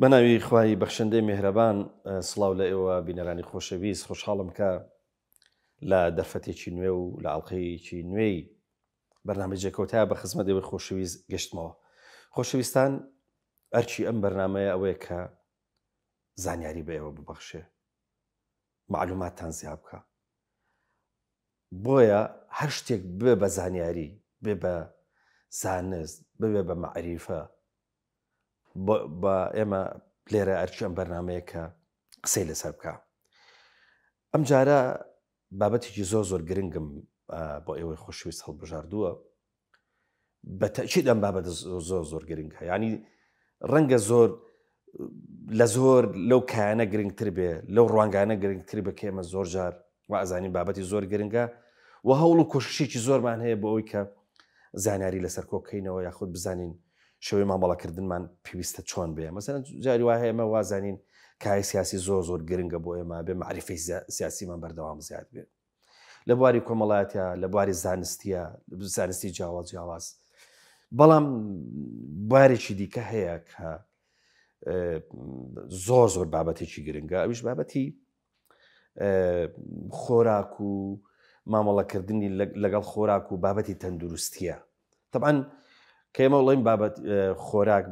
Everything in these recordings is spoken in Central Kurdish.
بەناوی خوای بەخشندەی میهرەبان سڵاو لە ئێوە بینەرانی خۆشەویست خۆشحاڵم کە لە دەرفەتێکی نوێ و لە ئاڵلقەیەکی نوێی بەرنامەجێکەوتای بە خزمەت ئێوەی خۆشەویست گەشتمەوە. خۆشەویستان ئەرچی ئەم بەرنامەیە ئەوەیە کە زانیاری بە ئێوە ببەخشێ، معلوماتتان زیاد بکە، بۆیە هەر شتێک بێ بە زانیاری، بێ بە زانست، ببێ بە مەعریفە. بە ئێمە لێرە ئەرچی ئەم بەرنمەیە کە قسەی لەسەر بکە. ئەم جارە بابەتێکی زۆر گرنگم بۆ ئێوەی خۆشەویست هەڵبژاردووە. بە تەئکید ئەم بابەتە زۆر گرنگە، یعنی ڕەنگە لە زۆر لەو کایانە گرنگتر بێ، لەو ڕوانگانە گرنگتر بە کە ئێمە زۆر جار وازانین بابەتی زۆر گرنگە و هەوڵ و کۆششێکی زۆرمان هەیە بۆ ئەوی کە زانیاری لەسەر کۆکەینەوە یاخود بزانین شەوەی مامەڵەکردنمان پێویستە چۆن بێ. مەسەلەن جاری وایە ئێمە وازانین کای سیاسی زۆر گرنگە بۆ ئێمە بێ معریفەی سیاسیمان بەردەوام زیاد بێت لە بواری کۆمەڵایەتە، لە بواری زانستیە، زانستی جیاواز. بەڵام بوارێکی دیکە هەیە کە زۆر بابەتێکی گرنگە، ئەویش بابەتی خۆراک و مامەڵەکردنی لەگەڵ خۆراک و بابەتی تەندروستیە. طبعاً کە ئێمە وڵێین بابەت خۆراک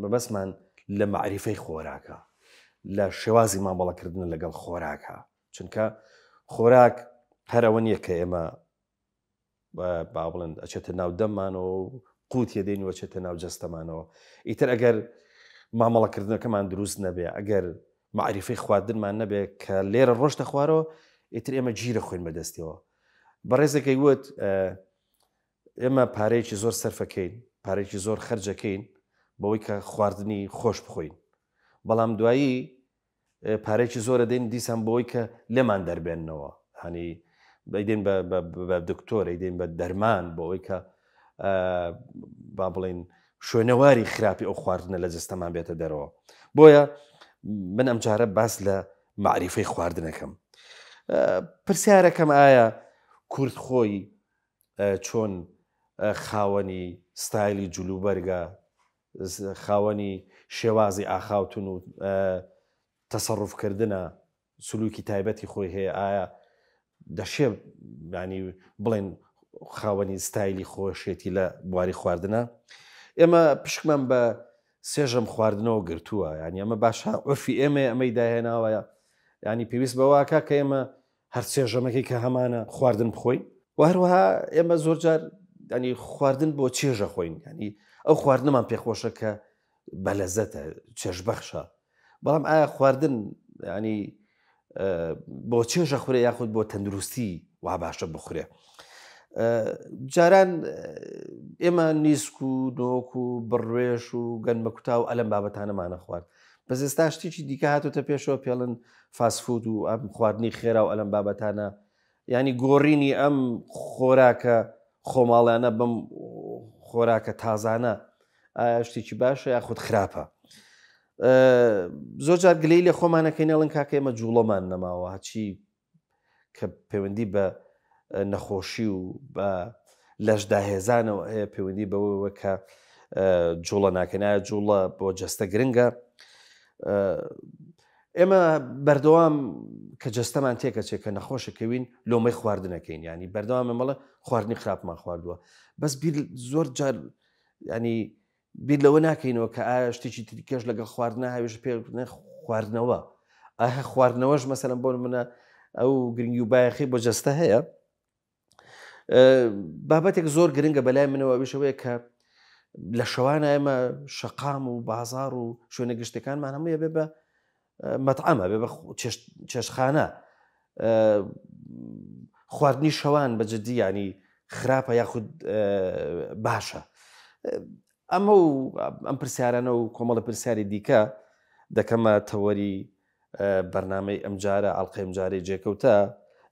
مەبەستمان لە معریفەی خۆراکە، لە شێوازی مامەڵەکردن لەگەڵ خۆراکە، چونکە خۆراک هەرەوە نییە کە ئێمە با بڵێن ئەچێتە ناو دەممانەوە و قووتیە دێن و ئەچێتە ناو جەستەمانەوە. ئیتر ئەگەر مامەڵەکردنەکەمان دروست نەبێ، ئەگەر معریفەی خواردنمان نەبێ کە لێرە ڕۆشتە خوارەوە، ئیتر ئێمە گیرە خۆین بەدەستیەوە. بەڕێزەکەی وت ئێمە پارەیەکی زۆر سەرفەکەین، پارێکی زۆر خەرجەکەین بەوەی کە خواردنی خۆش بخۆین، بەڵام دوایی پارێکی زۆرە دێن دیسان بەوەی کە لێمان دەربێننەوە، هەنی ئەیدێن بە دکتۆر، ئەیدێن بە دەرمان بۆەوەی کە با بڵێن شوێنەواری خراپی ئەو خواردنە لە جەستەمان بێتە دەرەوە. بۆیە من ئەم جارە باس لە معریفەی خواردنەکەم. پرسیارەکەم ئایا کورد خۆی چۆن خاوەنی ستایلی جلوبەرگە، خاوەنی شێوازی ئاخاوتن و تەسەڕوفکردنە سلوکی تایبەتی خۆی هەیە، ئایا دەشێ ینی بڵێن خاوەنی ستایلی خۆشێتی لە بواری خواردنە. ئێمە پشکمان بە سێژەم خواردنەوە گرتووە، ینی ئەمە باشە عرفی ئێمە ئەمەی داهێناوە، ینی پێویست بەواکە کە ئێمە هەر سێژەمەکەی کە هەمانە خواردن بخۆین و هەروەها ئێمە زۆر جار ینی خواردن بۆ چێژە خۆین، ینی ئەو خواردنمان پێخۆشە کە بەلەزەتە، چێژبەخشە، بەڵام ئایا خواردن ینی بۆ چێژە خورێ یاخود بۆ تەندروستی وا باشە بخورێ. جاران ئێمە نیسک و نۆک و بڕوێش و گەنمەکوتا و ئەلەم بابەتانەمانە خوارد، بەس ئێستا شتێکی دیکە هاتوتە پێشەوە پێڵن فاسفود و ئەم خواردنی خێرا و ئەلەم بابەتانە، ینی گۆڕینی ئەم خۆراکە خۆماڵیانە بەم خۆراکە تازانە ئایا شتێکی باشە یاخود خراپە. زۆر جار گلەی لێ خۆمانەکەی نێڵن کاکە ئێمە جوڵەمان نەماوە، هەچی کە پەیوەندی بە نەخۆشی و بە لەشداهێزانەوە هەیە، پەیوەندی بەوەوە کە جوڵە ناکەنایە، جوڵە بۆ جەستە گرنگە. ئێمە بەردەوام کە جەستەمان تێکەچێت کە نەخۆشەکەوین لۆمەی خواردنەکەین، ینی بەردەوام ئەمەڵە خواردنی خراپمان خواردووە، بەس زۆر جار ینی بیر لەوە ناکەینەوە کە ئایا شتێکی تریکەش لەگەڵ خواردنە هاوێژ پێ خواردنەوە، ئایا خواردنەوەش مەسەلەن بۆ منە ئەو گرنگی و بایەخی بۆ جەستە هەیە. بابەتێک زۆر گرنگە بەلای منەوە ئەویشەوەیە کە لە شەوانە ئێمە شەقام و بازار و شوێنە گشتەکانمان هەموویە بێ بە مەتعەمە، بێ بە چێشتخانە. خواردنی شەوان بەجددی ینی خراپە یاخود باشە. ئەم پرسیارانە و کۆمەڵە پرسیاری دیکە دەکەمە تەوەری بەرنامەی ئەمجارە ئاڵلقەی ئەمجارەی جێکەوتە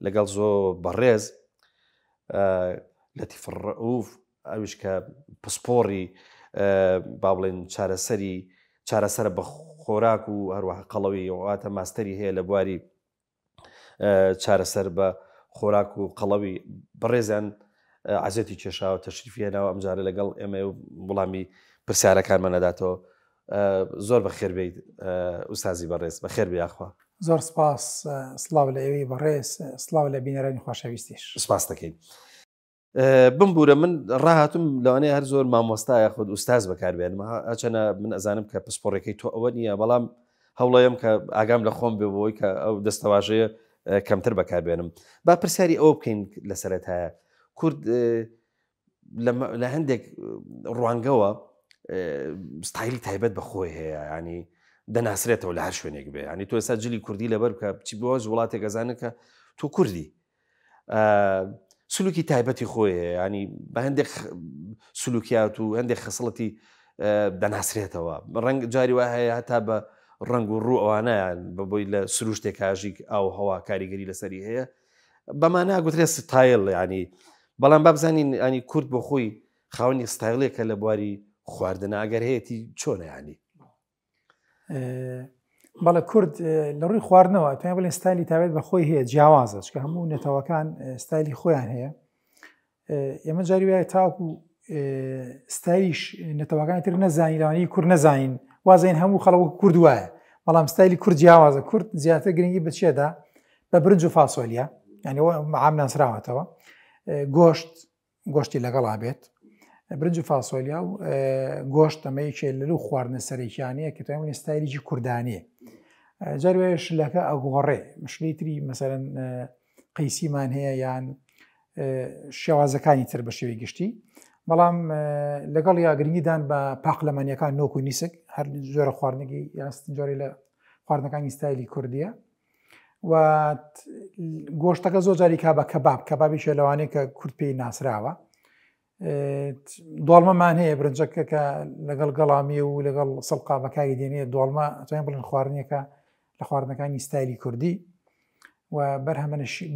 لەگەڵ زۆر بەڕێز لەتیف ڕەئوف، ئەویش کە پسپۆڕی با بڵێن چارەسەرە بە خۆراک و هەروەها قەڵەوی واتە ماستەری هەیە لە بواری چارەسەر بە خۆراک و قەڵەوی. بەڕێزیان عەزێتی کێشاوە تەشریفی هێناوە ئەمجارە لەگەڵ ئێمە و وڵامی پرسیارەکانمان نەداتەوە. زۆر بەخێربێیت ئوستازی بەڕێز بەخێربێ یاخوا. زۆر سپاس سڵاو لە ئێوەی بەڕێز سڵاو لە بینەرانی خۆشەویستیش. سپاس دەکەین. بمبورە من ڕاهاتم لەوانەیە هەر زۆر مامۆستا یاخود ئوستاز بەکاربێنم ئەچەنە من ئەزانم کە پسپۆڕێکەی تۆ ئەوە نییە بەڵام هەوڵەیەم کە ئاگام لە خۆم بێ بۆی کە ئەو دەستەواژەیە کەمتر بەکاربێنم. با پرسیاری ئەوە بکەین لەسەرەتایە کورد لە هەندێک ڕوانگەوە ستایلی تایبەت بەخۆی هەیە ینی دەناسرێتەوە لە هەر شوێنێک بێ ینی تۆ ئێستا جلی کوردی لەبەر بکە بچی بۆ وڵاتێک ئەزانە کە تۆ کوردی سلوکی تایبەتی خۆی هەیە ینی بە هەندێک سلوکیات و هەندێک خەسڵەتی دەناسرێتەوە ڕەنگ جاری وا هەیە هەتا بە ڕنگ و ڕوو ئەوانەیان بەبووی لە سروشتێک کاژیک ئاو هەوا کاریگەری لەسەری هەیە بەمانە گوترێت ستایل ینی بەڵام با بزانین ینی کورد بۆ خۆی خاوەنی ستایلێکە لە بواری خواردنە ئەگەر هەیەی چۆنە ینی بەڵە کورد لە ڕووی خواردنەوە توانێت بڵێن ستایلی تایبەت بە خۆی هەیە جیاوازە چکە هەموو نێتەوەکان ستایلی خۆیان هەیە ئێمە جاری وایە تاوکو ستایلیش نێتەوەکانی تر نەزانی لەوانەیە کورد نەزانین وازین هەموو خەڵک کورد وایە بەڵام ستایلی کورد جیاوازە کورد زیاتر گرنگی بچێدا بە برنج و فاسۆلیا یعنی ئەوە عام ناسراوەتەوە گۆشتی لەگەڵا بێت برنج و فاسۆلیا و گۆشت ئەمەیەکێ لەلو خواردنە سەرێکیانەیە کە توانین ستایلیی کوردانیە جاری وایە شلەکە ئەگۆڕێ مشکلی تری مەسەرەن قەیسیمان هەیە یان شێوازەکانی تر بە شێوەی گشتی بەڵام لەگەڵ یا گرنگیدان بە پاقلەمانیەکان نۆک و نیسک هەر جۆرە خواردنێکی یاستنجۆری لە خواردنەکانی ستایلی کوردیە و گۆشتەکە زۆر جاری کا بە کەبابی شێلەوانەیە کە کورد پێی ناسراوە دۆڵمەمان هەیە برنجەکە کە لەگەڵ گەڵامی و لەگەڵ سەڵقا بەکاری دێنێت دۆڵمە ئەتوانین بڵێن خواردنێکە لە خواردنەکانی ستایلی کوردی و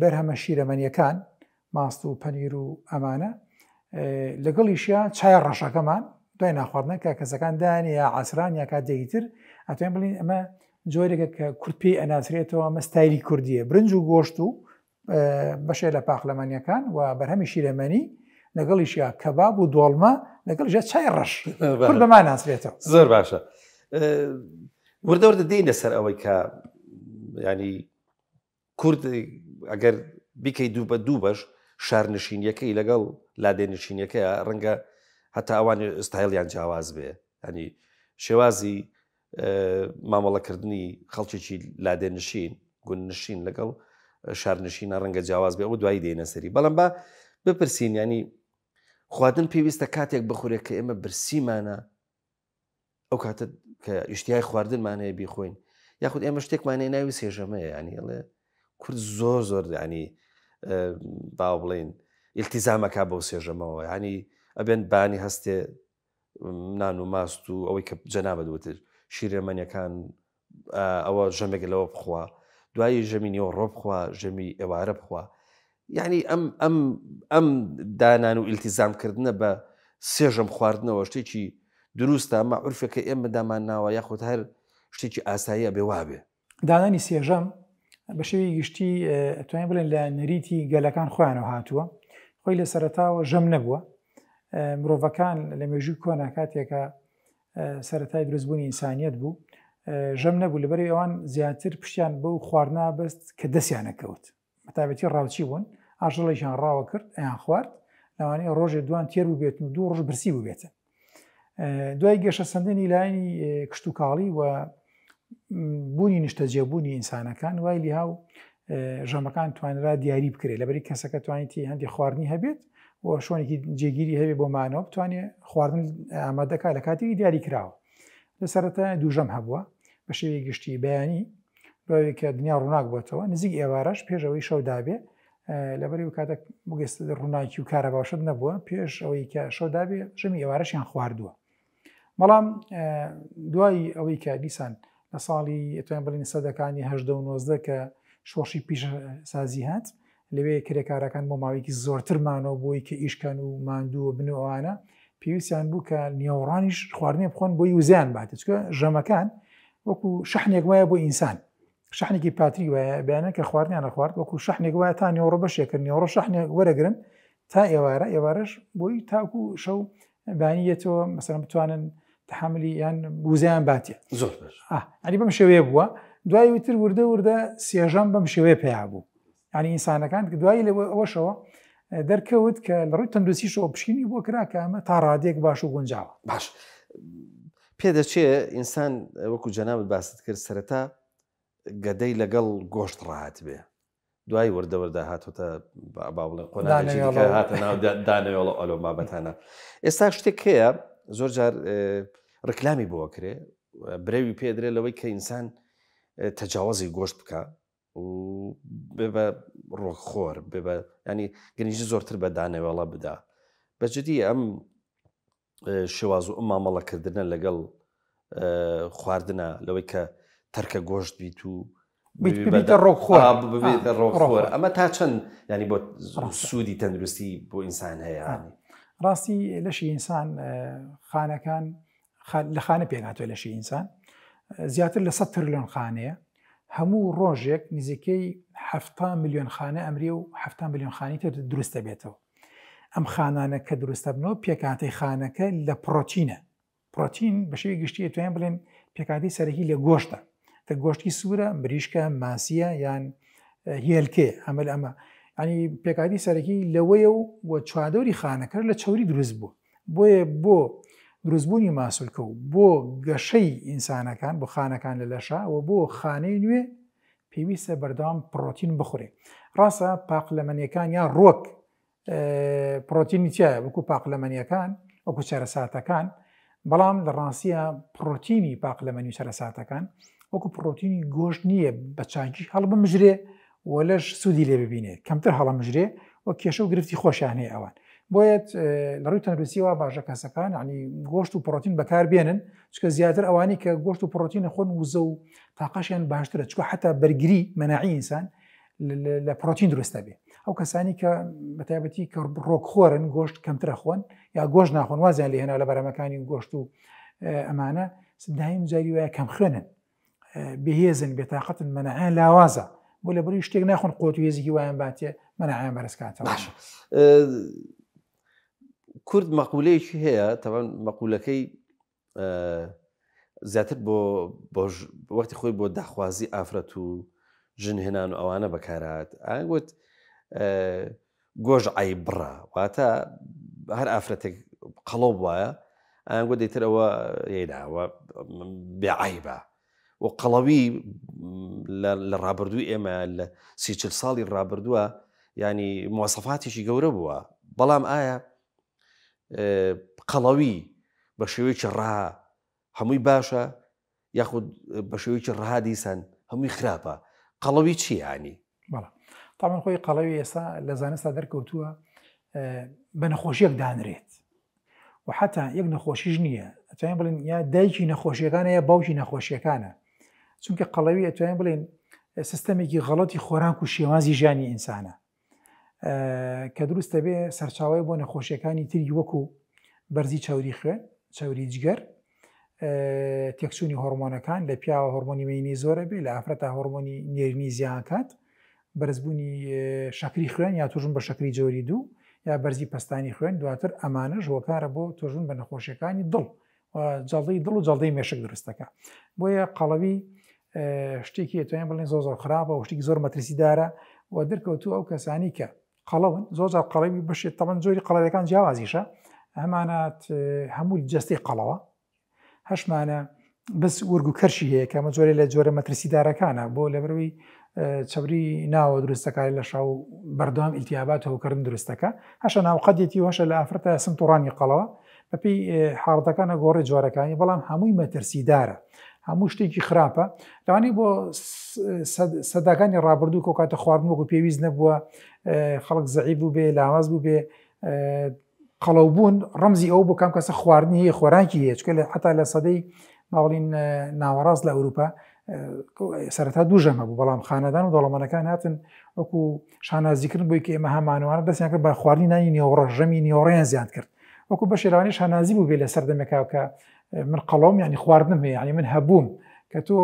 بەرهەمە شیرەمەنیەکان ماست و پەنیر و ئەمانە لەگەڵیشیا چای ڕەشەکەمان دوای ناخواردنەکە کەسەکان دایان یا عسران یا کاتێکی تر ئەتوانین بڵین ئەمە جۆرێکە کە کورد پێی ئەناسرێتەوە ئەمە ستایلی کوردیە برنج و گۆشت و بەشێ لە پاقلەمانیەکان و بەرهەمی شیرەمەنی لەگەڵیشیا کەباب و دۆڵمە لەگەڵیشیا چای ڕەش کورد بەمان ناسرێتەوە زۆر باشە وردەوردە دێنە سەر ئەوەی کە ینی کورد ئەگەر بیکەی دوو بە دوو بەش شارنشینیەکەی لەگەڵ لادێنشینیەکە ڕەنگە هەتا ئەوان ستایلیان جیاواز بێ ینی شێوازی مامەڵەکردنی خەڵکێکی لادێنشین گوننشین لەگەڵ شارنشینە ڕەنگە جیاواز بێ ئەو دوایی دێنە سەری بەڵام بە بپرسین ینی خواردن پێویستە کاتێک بخورێت کە ئێمە برسیمانە ئەو کاتە کە ئیشتیای خواردنمان هەیە بیخۆین یاخود ئێمە شتێکمانەیە ناوی سێژەمەیە ینی ئەڵێ کورد زۆر ینی باو بڵێن ئیلتیزامەکە بەو سێژەمەوە ینی ئەبێن بانی هەستێ نان و ماست و ئەوەی کە جەنابەت وتر شیرەمەنیەکان ئەوە ژەمێک لەوە بخوا دوایی ژەمی نێوە ڕۆ بخوا ژەمی ئێوارە بخوا یعنی ئەم دانان و ئیلتیزامکردنە بە سێژەم خواردنەوە شتێکی دروستە ئەمە عورفێکە ئێمە دامان ناوە یاخود هەر شتێکی ئاساییە بێ وابێ دانانی سێژەم بە شێوی گشتی ئەتوانین بڵێن لە نەریتی گەلەکان خۆیانەوە هاتووە خۆی لە سەرەتاوە ژەم نەبووە مرۆڤەکان لە مێژووی کۆنا کاتێکە سەرەتای دروستبوونی ئینسانیەت بوو ژەم نەبوو لەبەر ئەوان زیاتر پشتیان بەو خواردنا بەست کە دەستیانە کەوت بەتابەتی ڕاوچی بوون ئاژەڵێکیان ڕاوە کرد ئەیان خوارد لەوانەیە ڕۆژێ دوان تێر بوو بێتن و دوو ڕۆژ برسی بوو بێتن دوای گەشە سندنی لایەنی کشت و کاڵی و بوونی نیشتەجێبوونی ئینسانەکان وای لیهاو ژەمەکان توانرا دیاری بکرێت لەبەری کەسەکە توانیتی هەندی خواردنی هەبێت و شوێنێکی جێگیری هەبێت بۆ مانەوە بتوانێت خواردن ئامادەکە لە کاتێکی دیاری کراوە لە سەرەتا دووژەم هەبووە بە شێوەی گشتی بەیانی دوای کە دنیا ڕووناک بۆتەوە نزیک ئێوارەش پێشەوەی شەودابێ لەبەری و کاتێک بگەست ڕووناکی و کارە باشت نەبووە پێش ئەوەی کە شەودابێ ژەمی ئێوارەشیان خواردووە بەڵام دوای ئەوەی کە دیسان لە ساڵی ئەتوان بڵین سەدەکانی هەژدە و نۆزدە کە شۆشی پیش سازی هات لەوێ کرێکارەکان بۆ ماوەیەکی زۆرترمانەوە بۆی کە ئیشکەن و ماندوو بنەوەوانە پێویستیان بوو کە نیێوەڕانیش خواردنێ بخۆن بۆی وزیان باتێت چکە ژەمەکان وەکو شەحنێک وایە بۆ ئینسان شەحنێکی پاتری وایە بەیانە کە خواردنیانە خوارد وەکو شەحنێک وایە تا نیێوەڕۆ بەشێکرد نیێوەڕۆ شەحنێک وەرەگرن تا ئێوارەش بۆی تاکو شەو بانیەتەوە مەسەڵەن بتوانن تحملی یان وزیان باتێ زۆر ئەنی بەم شێوەیە بووە دوای وتر وردە سێژەم بەم شێوەیە پێیا بوو ینی ئینسانەکان دوایی لە ئەوەشەوە دەرکەوت کە لە ڕووی تەندروستیشەوە پشکنی بۆ کرا کە ئەمە تا ڕادێک باش و گونجاوە باش پێدەچێ ئینسان وەکو جەنابەت باست کرد سەرەتا گەدەی لەگەڵ گۆشت ڕاهات بێ دوای وەردە هاتۆتە با بڵێن قۆناغێکی دیکە هاتە ناو دانەوێڵە ئەلۆ بابەتانە ئێستا شتێک هەیە زۆر جار ڕکلامی بۆ کرێ برەوی پێدرێت لەوەی کە ئینسان تەجاوازی گۆشت بکە و بێ ڕۆکخۆر بێ ینی گەنیژی زۆرتر بە دانەوێڵە بدا بەجددی ئەم شێواز و ئەم مامەڵەکردنە لەگەڵ خواردنە لەوەی کە تەرکە گۆشت بیت و ببیتە ڕۆکخۆر ئەمە تا چەند ینی بۆ سوودی تەندروستی بۆ ئینسان هەیە ڕاستی لەشی ئینسان خانەکان لە خانە پێکاتوە لەشی ئینسان زیاتر لە 100 تریلیۆن خانەیە هەموو ڕۆژێک نزیکەی 7 میلیۆن خانە ئەمری و 7 میلیۆن خانی تر دروستە بێتەوە ئەم خانانە کە دروستە بنەوە پێکاتی خانەکە لە پرۆتینە پرۆتین بە شێوی گشتی توانین بڵێن پێکاتی سەرەکی لە گۆشتە تە گۆشتی سوورە مریشکە ماسیە یان هێلکێ ئەمە ینی پێکاتی سەرەکی لەوەیە و بۆ چوادۆری خانەکە لە چوری دروست بوو بۆیە بۆ دروستبوونی ماسوولکە و بۆ گەشەی ئینسانەکان بۆ خانەکان لە لەشا و بۆ خانەی نوێ پێویستە بەردەوام پرۆتین بخورێ ڕاستە پاقلەمەنیەکان یا ڕۆک پرۆتینی تایە وەکو پاقلەمەنیەکان وەکو چەرەساتەکان بەڵام لە ڕاستیە پرۆتینی پاقلەمەنی و چەرەساتەکان وەکو پرۆتینی گۆشت نییە بە چاکی هەڵبمژرێ و لەش سوودی لێ ببینێ کەمتر هەڵەمژرێ و کێشە و گرفتی خۆشیان هەیە ئەوان بۆیەت لە ڕووی تەندروستیەوە باشە کەسەکان ینی گۆشت و پرۆتین بەکار بێنن چکە زیاتر ئەوانی کە گۆشت و پرۆتینە خۆن وزە و تاقەشیان باشترە چکە حتا بەرگری مەناعی ئینسان لە پرۆتین دروستە بێ ئەو کەسانی کە بەتایبەتی کە ڕۆکخۆرن گۆشت کەمترە خۆن یا گۆشت ناخۆن وازیان لێ هێنا لە بەرەمەکانی گۆشت و ئەمانە دایم جاری وایە کەم خوێنن بەهێزن بێتاقەتن مەناعیان لاوازە بۆ لە بەروی شتێک ناخۆن قوت و هێزێکی وایان باتێ مەناعیان بەرزکاتەوە کورد مەقولەیەکی هەیە تەوان مەقولەکەی زیاتر بۆ وەختی خۆی بۆ داخوازی ئافرەت و ژنهێنان و ئەوانە بەکارات ئاگوت گۆژ عیب بڕە واتە هەر ئافرەتێک قەڵۆ وایە ئاگوت دەیتر ئەوە هێداوە بێعیبە و قەڵەوی لە ڕابردووی ئێمە لە 30 ساڵی ڕابردووە ینی مواسەفاتێکی گەورە بووە بەڵام ئایا قەڵەوی بە شێوەیەکی ڕاها هەمووی باشە یاخود بە شێوەیەکی ڕاها دیسان هەمووی خراپە قەڵەوی چی ینی بەڵام تامان خۆی قەڵەوی ئێستا لە زانستا دەرکەوتووە بە نەخۆشیەک دانرێت و حتا یەک نەخۆشیش نییە ئەتوانین بڵێن یا دایکی نەخۆشیەکانە یا باوکی نەخۆشیەکانە چونکە قەڵەوی ئەتوانین بڵێن سیستەمێکی غەڵەتی خۆراک و شێوازی ژیانی ئینسانە کە دروستە بێ سەرچاوی بۆ نەخۆشیەکانی تری وەکو بەرزی چاوری خوێن چاوری جگەر تێکچوونی هۆرمۆنەکان لە پیاوە هۆرمۆنی مەینی زۆرە بێ لە ئافرەتە هۆرمۆنی نێرنی زیانکات بەرزبوونی شەکری خوێن یا توژن بە شەکری جۆری دوو یا بەرزی پەستانی خوێن دواتر ئەمانەش هۆکارە بۆ توژن بە نەخۆشیەکانی دڵ جەڵدەی دڵ و جەڵدەی مێشک دروستەکە بۆیە قەڵەوی شتێکی ئەتوانین بڵێن زۆر خراپە و شتێکی زۆر مەترسیدارە و دەرکەوتوو ئەو کەسانی کە قەڵەون زۆر قەڵەوی بەشێت تەمەەن جۆری قەڵەوەکان جیاوازیشە هەمانات هەموو جستی قەڵەوە هەشمانە بەس وەرگ و کەرشی هەیە کە ئەمە جۆرە لە جۆرە مەترسیدارەکانە بۆ لەبەرەوەی چەوری ناوە دروستەکاری لە شاو بەردەوام ئیلتیابات هەوکردن دروستەکە هەشە ناوقەدێتی هەشە لە ئافرەتە سمتوڕانی قەڵەوە بەپی حاڵەتەکانە گۆڕی جۆرەکانی بەڵام هەمووی مەترسیدارە هەموو شتێکی خراپە لەوانەیە بۆ سەداکانی ڕابردوو کۆکاتە خواردن وەکو پێویست نەبووە خەڵک زەعیب بوو بێ لاواز بوو بێ قەڵەوبوون ڕەمزی ئەو بۆ کام کەسە خواردنی هەیە خۆراکی هەیە چکە حتا لە سەدەی ماوەڵین ناوەڕاست لە ئەوروپا سەرەتا دووژەمە بوو بەڵام خانەدان و دەوڵەمەنەکان هاتن وەکو شانازیکردن بۆی کە ئێمە هەمانوانە دەستیان کرد بە خواردنی نانی نێوەڕەژەمی نێوەڕێیان زیاد کرد وەکو بە شێراوانی شانازی بوو بێ لە سەردەمێکا کە من قەڵۆم ینی خواردنم هەیە ینی من هەبووم کە تۆ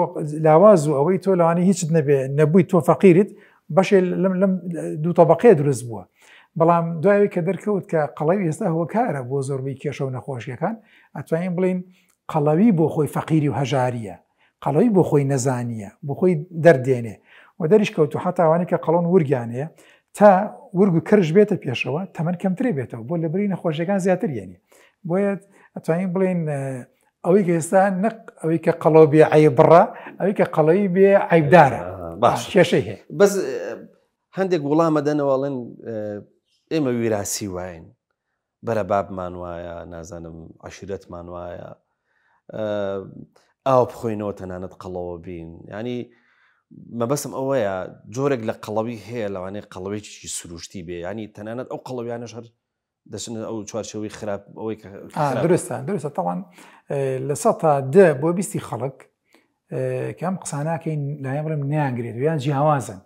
لاواز و ئەوەی تۆ لەوانی هیچت نەبێ نەبووی تۆ فەقیرت بەشێ لەم دوو تەبەقەیە دروست بووە بەڵام دوایەوەی کە دەرکەوت کە قەڵەوی ئێستا هۆکارە بۆ زۆربەی کێشە و نەخۆشیەکان ئەتوانین بڵین قەڵەوی بۆ خۆی فەقیری و هەژاریە، قەڵەوی بۆ خۆی نەزانیە، بۆ خۆی دەردێنێ و دەریش کەوتو حتاوانی کە قەڵۆن ورگیانەیە تا ورگ و کرش بێتە پێشەوە تەمەەن کەمترێ بێتەوە بۆ لەبری نەخۆشیەکان زیاتر یێنێ بۆیە ئەتوانین بڵێن ئەوەی کە ئێستا نەق ئەوەی کە قەڵەو بێ عیبڕە ئەوەی کە قەڵەوی بێ عیبدارە کێشەی هەیە. بەس هەندێک وڵامە دەنەوەڵن ئێمە ویراسی واین بەرە بابمان وایە نازانم عشیرەتمان وایە ئاو بخۆینەوە تەنانەت قەڵەوە بین ینی مەبەسم ئەوەیە جۆرێک لە قەڵەوی هەیە لەوانەیە قەڵەوەیکی سروشتی بێ ینی تەنانەت ئەو قەڵەویانەش هەر دەچن ئەو چوارچەوەی خراپ ئەوەی درستە تاوان لە ١٠ بۆ 20 خەڵک کە ئەم قساناکەین لایەن بڵێم نیانگرێت یان جیاوازن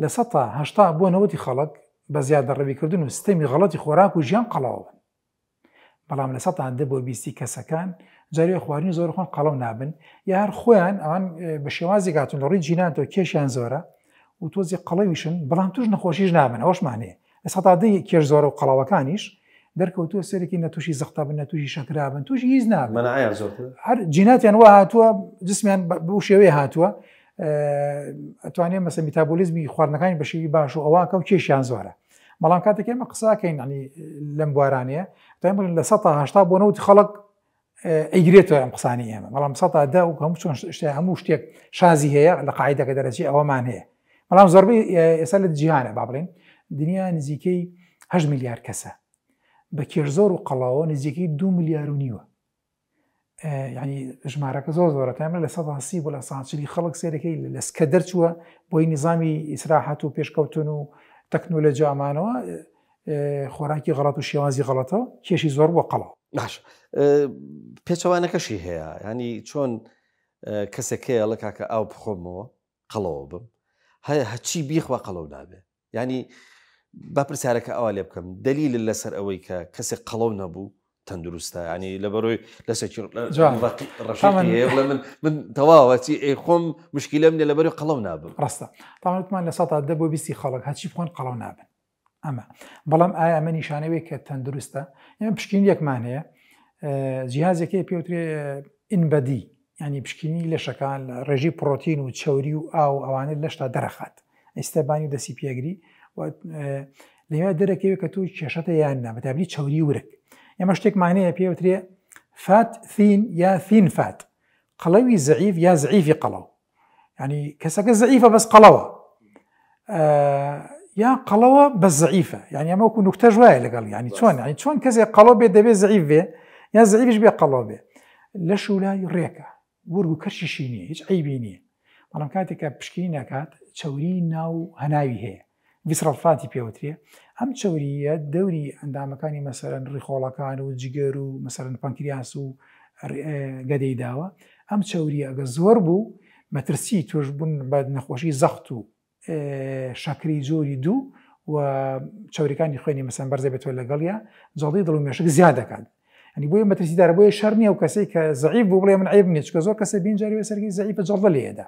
لە ١٨ بۆ 90 خەڵک بە زیادە ڕەویکردن و سیستەمی غەڵەتی خۆراک و ژیان قەڵەوە بەڵام لە ١ بۆ 20 کەسەکان جارێ خواردنی زۆر خۆن قەڵەو نابن یا هەر خۆیان ئەوان بە شێوازی گاتون لە ڕووی جیناتەوە کێشیان زۆرە و تۆزی قەڵەویشن بەڵام توش نەخۆشیش نابن ئەوەشمانەیە لە ١ کێش زۆرە و قەڵەوەکانیش دەرکەوتووە سەرێکی نەتوشی زەختە بن نەتوشی شەکرابن توش هیچ نابن هەر جیناتیان وا هاتووە جسمیان بەو شێوەیە هاتووە ئەتوانێت مەسە میتابۆلیزمی خواردنەکانی بە شێوی باش و ئەوواکە و کێشیان زۆرە بەڵام کاتێک ئێمە قساکەین لەم بوارانەیە بڵێن لە ١٨ بۆ 90 خەڵک ئەیگرێتەوە ئەم قسانی ئێمە بەڵام ١ و هەموو شتێک شازی هەیە لە قاعیدەکە دەرەچی ئەوەمان هەیە بەڵام زۆربەی ئێستا لە جیهانە با بڵێن دنیا نزیکەی 8 میلیارد کەسە بە کێشزۆر و قەڵاوە نزیکەی 2 میلیارد و نیوە ینی ژمارەکە زۆر زۆرە تامە لە ١ بۆ لە ١ خەڵک سێرەکەی لە سکە دەرچووە بۆی نظامی ئیسراحەت و پێشکەوتن و تەکنۆلۆژی ئامانەوە خۆراکی غەڵەت و شێوازی غەڵەتەوە کێشی زۆر بۆ قەڵەوە باش پێچەوانەکەشی هەیە ینی چۆن کەسێکەیە لە کاکە ئاو بخۆمەوە قەڵەوە بم هەیە هەچی بیخوا قەڵەو نابێ ینی با پرسیارەکە ئەوە لێ بکەم دلیل لەسەر ئەوەی کە کەسێک قەڵەو نەبوو تەندروستە ینی لە بەرۆی لەسەر من تەواوەتی ئەی خۆم مشکلەم لێ لە بەرۆی قەڵەو نابم ڕاستە تاوانتمان لە ١ بۆ 20 خەڵک هەچی بخۆن قەڵەو نابن ئەمە بەڵام ئایا ئەمە نیشانەوەی کە تەندروستە ئێمە پشکین یەکمان هەیە جیهازێکی پێوترێ ئینبەدی ینی پشکینی لەشەکان ڕێژی پرۆتین و چەوری و ئاو ئەوانێت لەشتا دەرەخات ئەیستەبانی و دەسی پێگری لەوێ دەرەکەوێت کە توی کێشەتە یاننا بەتابلی چەوری ورک ئێمە شتێکمانەیە پێوترێ فات ثین یا ثین فات قەڵەوی زەعیف یا زەعیفی قەڵەو ینی کەسەکە زەعیفە بەس قەڵەوە یا قەڵەوە بە زەعیفە ینی ئەمە وەکو نوکتە ژوایە لەگەڵ ینی چۆن کەسێک قەڵەو بێت دەبێت زەعیف بێ یا زەعیفش بێ قەڵەو بێ لە شولای ڕێکە ورگ و کەرشیشی نییە هیچ عیبی نییە بەڵام کاتێکە پشکنی ناکات چەوری ناو هەناوی هەیە ویسرەڵفاتی پێوترێ ئەم چەوریە دەوری ئەندامەکانی مەسەرەن ڕیخۆڵەکان و جگەر و مەسەرەن پانکریاس و گەدەی داوە ئەم چەوریە ئەگە زۆر بوو مەترسی توش بوون بە نەخۆشی زەخت و شەکری جۆری دوو و چاوریەکانی خوێنی مەسەن بەرزە بێتەوە لەگەڵیا جەڵی دڵ و مێشک زیاد دەکات ئەنی بۆیە مەترسیدارە بۆیە شەڕ نییە و کەسەی کە زەعیف بوو بڵێ من عیب نییە چکە زۆر کەسە بین جاری سەرگی زەعیفە جەڵدە لێدا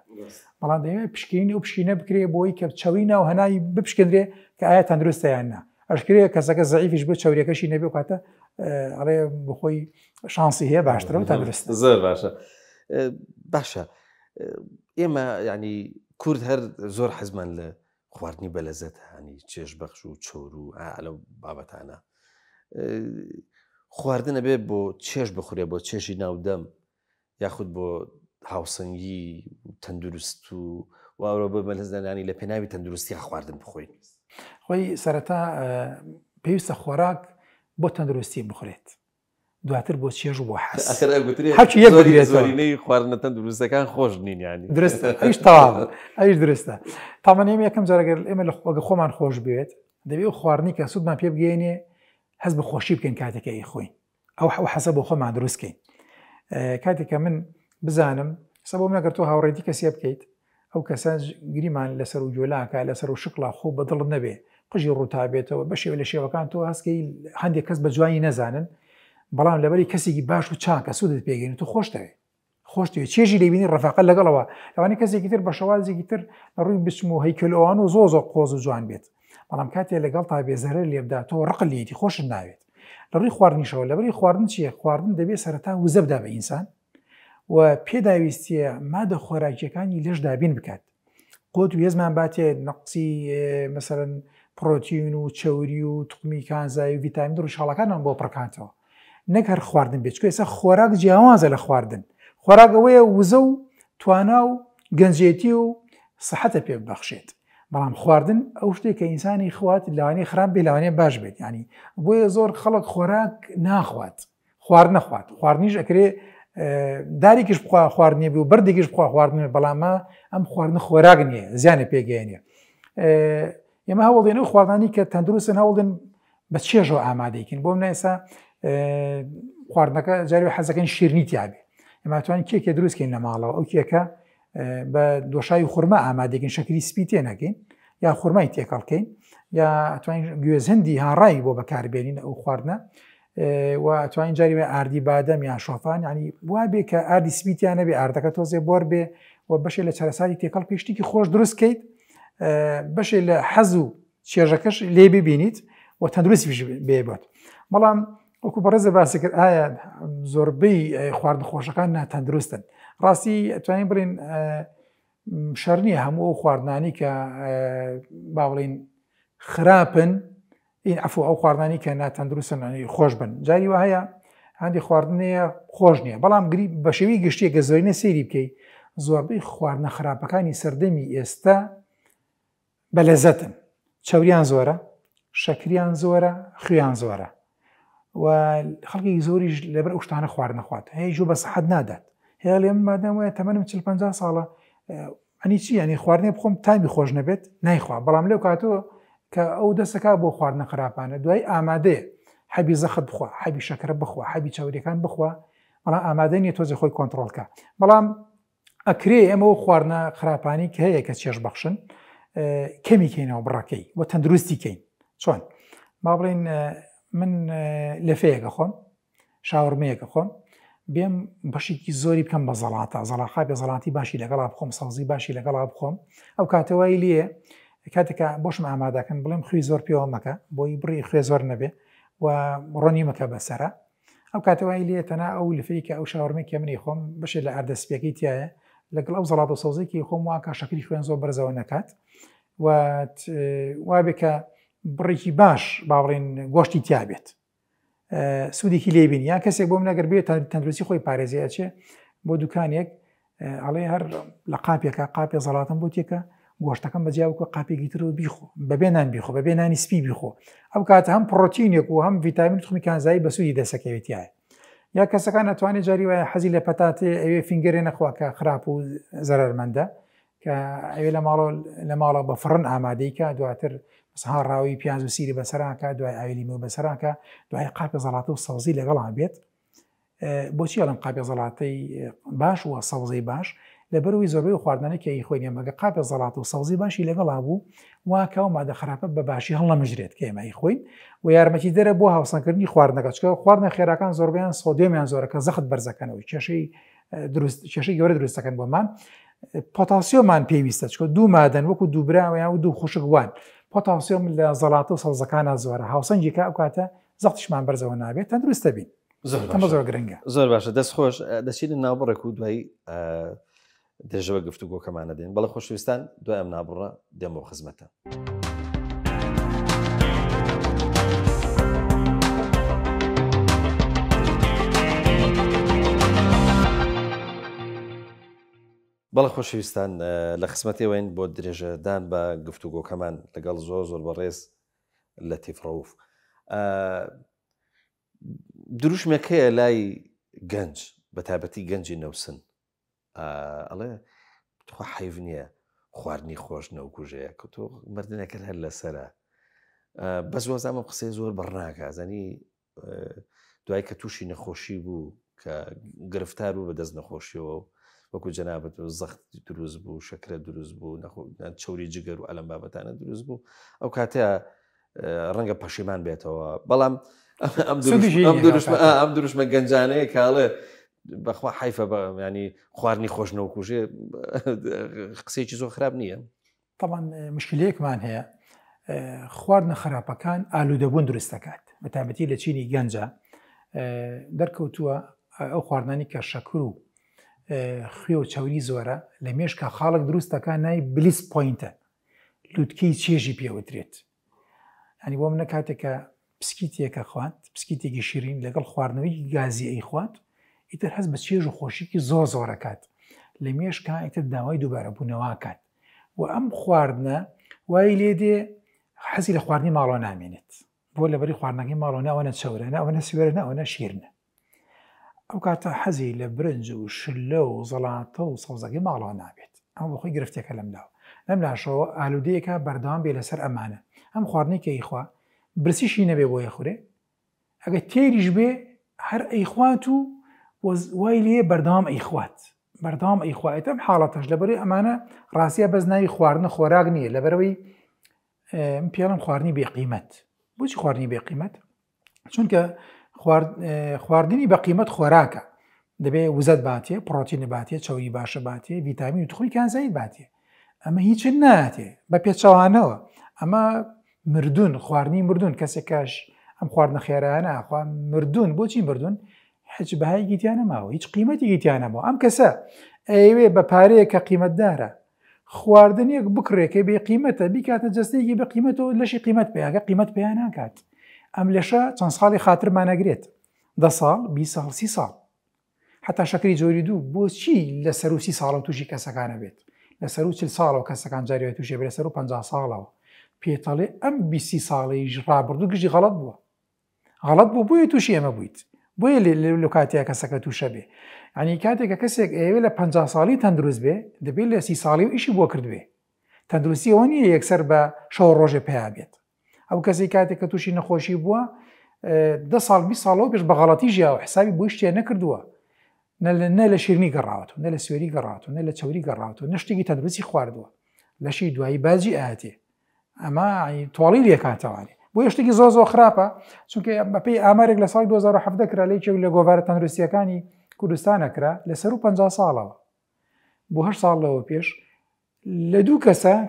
بەڵام دەیەوێت پشکینی و پشکینە بکرێ بۆی کە چاوی ناو هەناوی بپشکێنرێ کە ئایا تەندروستە یان نا ئەشکرێ کەسەکە زەعیفیش بۆ چاوریەکەشی نەبێ و کاتە ئەڵێ بخۆی شانسی هەیە باشترە و تەندروستە زۆر باشە ئێمە ینی کورد هەر زۆر حەزمان لە خواردنی بەلەزەت هەنی چێژ بەخش و چۆر و لەو بابەتانە خواردنە بێ بۆ چێژ بخورێ بۆ چێژی ناودەم یاخود بۆ هاوسەنگی تەندروست و واورە بۆ مەلەزدانانی لە پێناوی تەندروستی خواردن بخۆین خۆی سەرەتا پێویستە خۆراک بۆ تەندروستی بخورێت دواتر بۆ چێژ و بۆ زۆرینەی خواردنە تەندروستەکان خۆش نین ینی درستە ئەیش تەواو ئەیش درستە تامان ئێمە یەکەم جارەگەر ئێمە لە خۆمان خۆش بێت دەبێت خواردنی کە سوودمان پێ بگەێنێ هەست بە خۆشی بکەین کاتێکە ئەی خۆین ئەو حەسە بۆ خۆمان دروستکەین کاتێکە من بزانم سە بۆ نەگەر تۆ هاوڕێتی کەسێ بکەیت ئەو کەسە گریمان لەسەر و جۆلاکە لەسەر و شکڵا خۆ بەدڵت نەبێ قژی ڕووتابێتەوە بە شێوە لە شێوەکان تۆ هەستکەی هەندێک کەس بە جوانی نەزانن بەڵام لەبەری کەسێکی باش و چاکە سوودت پێگەین تو خۆشتەوێت چێژی لێبینی ڕەفاقەت لەگەڵەوە لەوانی کەسێکی تر بە شەوازێکی تر لە ڕووی بچم و هەیکلەوەوان و زۆ قۆز و جوان بێت بەڵام کاتێ لەگەڵ تا بێزەرە لێبدا تۆ ڕقلیەتی خۆشت ناوێت لە ڕووی خواردنیشەوە لەبەری خواردن چییە خواردن دەبێت سەرەتا وزە بدا بە ئینسان و پێداویستیە مادە خۆراکیەکانی لەش دابین بکات قوت و هێزمان باتێ نەقسی مەسەرەن پرۆتین و چەوری و توقمی کانزایی و ڤیتامین و ڕۆژهەڵەکانمان بۆ پڕکاتەوە نەک هەر خواردن بێت چکە ئێستا خۆراک جیاوازە لە خواردن خۆراک ئەوەیە وزە و توانا و گەنجێتی و سەحەتە پێ ببەخشێت بەڵام خواردن ئەو شتێک کە ئینسانی خوات لەوانەیە خراپ بێ لەوانەیە باش بێت ینی بۆیە زۆر خەڵک خۆراک ناخوات خوارد نەخوات خواردنیش ئەکرێ دارێکیش بخوا خواردنیە بێ و بەردێکیش بخوا خواردنێ بەڵامە ئەم خواردن خۆراک نییە زیانە پێگەێنێ ئێمە هەوڵدێن و خواردانی کە تەندروستن هەوڵدن بە چێژەوە ئامادەیکن بۆ منە ئێستا خواردنەکە جاری حەزەکەن شیرنی تیابێ ئەماتوانین کێکێ دروستکەین لە ماڵەوە ئەو کێکە بە دۆشاوی خورما ئامادەکەین شەکری سپی تێ نەکەین یا خورمای تێکەڵکەین یا ئەتوانین گوێز هەندی هاڕایی بۆ بەکاربێنین ئەو خواردنە و ئەتوانین جاری بێ ئاردی بادەم یا شۆفان ینی وا بێ کە ئاردی سپیتیان نەبێ ئاردەکە تۆزێ بۆر بێ و بەشێ لە چارەساری تێکەڵ پێشتێکی خۆش دروستکەیت بەشێ لە حەز و چێژەکەش لێ ببینیت و تەندروستی بێبێت بەڵام وەکو بەڕێزە باسی کرد ئایا زۆربەی خواردن خۆشەکان ناتەندروستن ڕاستی ئەتوانین بڵین شەڕ نییە هەموو ئەو خواردنانی کە با بڵین خراپن این عفو ئەو خواردنانی کە ناتەندروستن خۆش بن جاری وە هەیە هەندی خواردنەیە خۆش نییە بەڵام بە شێوەی گشتیە گە زۆرینە سەیری بکەیت زۆربەی خواردنە خراپەکانی سەردەمی ئێستا بەلەزەتن چەوریان زۆرە شەکریان زۆرە خوێیان زۆرە و خەڵکی زۆریش لەبەر ئەو شتانە خواردن نەخوات هەیە جو بە سەحەت نادات هەیە لێ من مادام وایە تەمەنم 40-50 ساڵە ئەنی چی ینی خواردنێ بخۆم تامی خۆش نەبێت نایخوا بەڵام لێو کاتەوە کە ئەو دەستەکە بۆ خواردنە خراپانە دوای ئامادەیە حەبی زەخت بخوا حەبی شەکرە بخوا حەبی چاوریەکان بخوا بەڵام ئامادە نیە تۆزی خۆی کۆنتترۆلکە بەڵام ئەکرێ ئەمە و خواردنە خراپانی کە هەیە کە چێژ بەخشن کەمی کەینەوە بڕاکەی وە تەندروستی کەین چۆن با بڵین من لەفەیەکە خۆم شاورمەیەکە خۆم بێم بەشێکی زۆری بکەم بە زەڵاتە زەڵاخا بێ زەڵاتی باشی لەگەڵا بخۆم سەوزی باشی لەگەڵا بخۆم ئەو کاتەوەی لێ کاتێکە بۆشم ئامادەکەن بڵێم خوێ زۆر پێوە مەکە بۆی بڕی خوێ زۆر نەبێ و ڕۆنی مەکە بەسەرە ئەو کاتەوەی لێ تەنا ئەو لەفەیەکە ئەو شاورمەیەکە منی خۆم بەشێ لە ئاردەسپیەکەی تایە لەگەڵ ئەو زەڵات و سەوزێکی خۆم واکە شەکری خوێن زۆر بەرزەوە نەکات و وابێ کە بڕێکی باش با بڵێن گۆشتی تیابێت سوودێکی لێبین یا کەسێک بۆم نەگەر بێت تەندروستی خۆی پارێزیە چێ بۆ دوکانێک ئەڵێ هەر لە قاپێکە قاپێ زەڵاتم بۆ تێکە گۆشتەکەم بەجیاوکە قاپێکی ترەوە بیخۆ بەبێ نان بیخۆ بەبێ نانی سپی بیخۆ ئەو کاتە هەم پڕۆتینێک و هەم ڤیتامین توخمی کانزایی بە سوودی دەسەکەوێتیایە یا کەسەکان ئەتوانێت جاری وایە حەزی لە پەتاتێ ئەوێ فینگەرێ نەخوا کە خراپ و زەرمەندە کە ئەوێ لە ماڵە بە فڕن ئامادەیکە دواتر ها ڕاوی پیاز و سیری بەسەراکە دوای ئاویلیمە بەسەراکە دوای قاپی زەڵاتە و سەوزی لەگەڵا بێت بۆچی ئەڵم قاپی زەڵاتەی باش و سەوزەی باش لەبەرەوەی زۆربەی خواردنانێکی خۆی نێمەگە قاپی زەڵات و سەوزی باشی لەگەڵا بوو واکە و مادە خراپە بە باشی هەڵەمەژرێت کە ئێمەی خۆین و یارمەتی دەرە بۆ هاوسەنگکردنی خواردنەکە چکە خواردنە خێراکان زۆربیان سۆدیۆمیان زۆرەکە زەخت بەرزەکەنەوەی کێشەی گەورە دروستەکەن بۆمان پۆتاسیۆمان پێویستە چکە دوو مادەن وەکو دووبراوەیان و دوو خوشکوان پۆتاسیۆم لە زەڵاتە و سەوزەکانە زۆرە هاوسەنگێکە ئەو کاتە زەختیشمان بەرزەوە نابێت تەندروستە بین زۆر گرنگە زۆر باشە دەست خۆش دەچین ناوبڕێک و دوایی دێژەوە گفتوگۆکەمانە دێن بەڵە خۆشویستان دوای ئەم نابڕە دێم بۆ خزمەتە بەڵە خۆشەویستان لە خزمەتێوەین بۆ درێژەدان بە گفتوگۆکەمان لەگەڵ زۆر بەڕێز لە تیفڕەوف دروشمێکەیە لای گەنج بە تایبەتی گەنجی نەوسن ئەڵێ تخوا حیف نییە خواردنی خۆش نەوکوژەیە کە تۆ مردنێکە هەر لەسەرە بە زۆزامە قسەی زۆر بڕناکە زانی دوای کە تووشی نەخۆشی بوو کە گرفتار بوو بە دەست نەخۆشیەوە وەکو جەنابەت زەخت دروست بوو شەکرە دروست بوو چوری جگەر و ئەلەم بابەتانە دروست بوو ئەو کاتەیە ڕەنگە پەشیمان بێتەوە بەڵام ئەم دروشمە گەنجانەیە کاڵێ بەخوا حیفە ینی خواردنی خۆش نەوکوژێ قسەیەکی زۆر خراپ نییە طبعا مشکلەیەکمان هەیە خواردنە خراپەکان ئالوودەبوون دروست دەکات بە تایبەتی لە چینی گەنجە دەرکەوتووە ئەو خواردنانی کە شەکر و خوێ و چاوری زۆرە لە مێشکە خاڵک دروستەکە نای بلیس پوینتە لوتکەی چێژی پێوترێت ئەنی بۆ منە کاتێکە پسکیتێکە خوات پسکیتێکی شیرین لەگەڵ خواردنەوەی گازی ئەی خوات ئیتر هەست بە چێژ و خۆشیکی زۆرەکات لە مێشکە ئیتر داوای دووبارە بوونەوەکات و ئەم خواردنە وای لێ دێ حەزی لە خواردنی ماڵۆ نامێنێت بۆ لەبەری خواردنەکەی ماڵۆ ناوەنە چەورە ناوەنە سوێرە ناوەنە شیرنە ئەو کاتە حەزی لە برنج و شلە و زەڵاتە و سەوزەکەی ماڵەوە نابێت ئەم بۆ خۆی گرفتێکە لەم لاشەوە ئالودەیەکە بەردەوام بێ لەسەر ئەمانە ئەم خواردنی کە ئەیخوا برسیشی نەبێ بۆ یەخورێ ئەگە تێریش بێ هەر ئەیخوات و وای لێ بەردەوام ئەیخوات بەردەوام ئەیخوایێت ئەم حاڵەتەش لەبەرەوەی ئەمانە ڕاستیە بەس ناوی خواردنە خۆراک نییە لەبەرەوەی پێڵم خواردنی بێقیمەت بۆچی خواردنی بێقیمەت چونکە خواردنی بە قیمەت خۆراکە دەبێ وزەت باتێ پڕۆتینە باتێ چاوی باشە باتێ ڤیتامین و تخمی کانزایی باتێ ئەمە هیچ ناتێ بە پێچەوانەوە ئەمە مردون خواردنی مردون کەسێکاش ئەم خواردنە خێرانە خوا مردون بۆچی مردون هیچ بەهای گیتیانە ماوە هیچ قیمەتی گیتیانە ماوە ئەم کەسە ئەوێ بە پارەیە کە قیمەتدارە خواردنێک بکڕێکە بێ قیمەتە بیکاتە جستەیەکی بە قیمەتەوە لەشی قیمەت پێیاگە قیمەت پێیان ناکات ئەم لەشە چەند ساڵی خاترمانەگرێت 10 ساڵ 20 ساڵ 30 ساڵ حتا شەکری جۆری دوو بۆچی لە سەر و 30 ساڵە تووشی کەسەکانە بێت لە سەر و 40 ساڵەوە کەسەکان جاریوێت تووشێ بێ لە سەر و 50 ساڵەوە پێتەڵێ ئەم 20 ساڵی ڕابردوو گشتی غەڵەت بووە غەڵەت بوو بۆیە تووشی ئێمە بوویت بۆیە لە کاتێک کەسەکە تووشە بێ ینی کاتێکە کەسێک ئێوێ لە 50 ساڵی تەندروست بێ دەبێت لە 30 ساڵی و ئیشی بۆ کردوێ تەندروستی ئەوە نییە یەکسەر بە شەو ڕۆژێ پێیا بێت ئەو کەسی کاتێک کە تووشی نەخۆشی بووە 10 ساڵ 20 ساڵەوە پێش بە غەڵەتی ژیاوە حسابی بۆی شتێ نەکردووە نە لە شیرنی گەڕاوەتەوە نە لە سوێری گەڕاوەتەوە نە لە چاوری گەڕاوەتەوە نە شتێکی تەندروستی خواردووە لەشی دوایی باجی ئاهاتێ ئەمە تواڵی لێکاتەوانێ بۆ شتێکی زۆر خراپە چونکە بەپێی ئامارێک لە ساڵی 2017 کرا لەیەکێک لە گۆڤارە تەندروستیەکانی کوردستانە کرا لەسەر و 50 ساڵەوە بۆ 8 ساڵەوە پێش لە دوو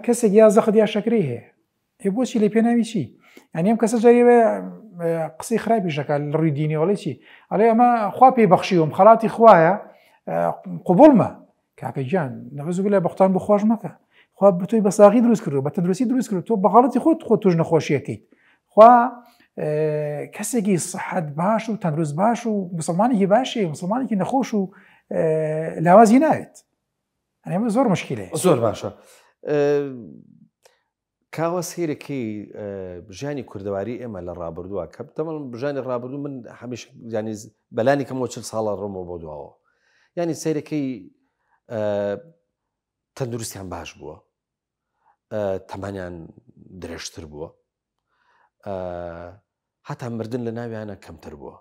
کەسێک یا زەخت یا شەکرەی هەیە بۆچی لێ پێناوی چی یعنی ئەم کەسە جاریوێ قسەی خراپی شەکە لە ڕووی دینیەوەڵی چی ئەڵێ ئەمە خوا پێی بەخشیوم خەڵاتی خوایە قوبوڵمە کاکە گیان نەبەزوو لە بەختان بۆ خۆش مەکە خوا بتۆی بە ساغی دروست کردو بە تەندروستی دروست کرد تۆ بە غەڵەتی خۆت توش نەخۆشیەکەیت خوا کەسێکی سەحەت باش و تەندروست باش و مسلمانێکی باشێ مسلمانێکی نەخۆش و لاوازی ناوێت ئەمە زۆر مشکلەیە زۆر باشە کاوە سیرەکەی ژیانی کوردەواری ئێمە لە ڕابردووە کە تەمەڵ ژانی ڕابردوو من هەمیش ینی بەلانی کەمەوە 40 ساڵە ڕۆمەوە بۆ دواوە ینی سیرەکەی تەندروستیان باش بووە تەمانیان درێژتر بووە هەتا مردن لە ناویانە کەمتر بووە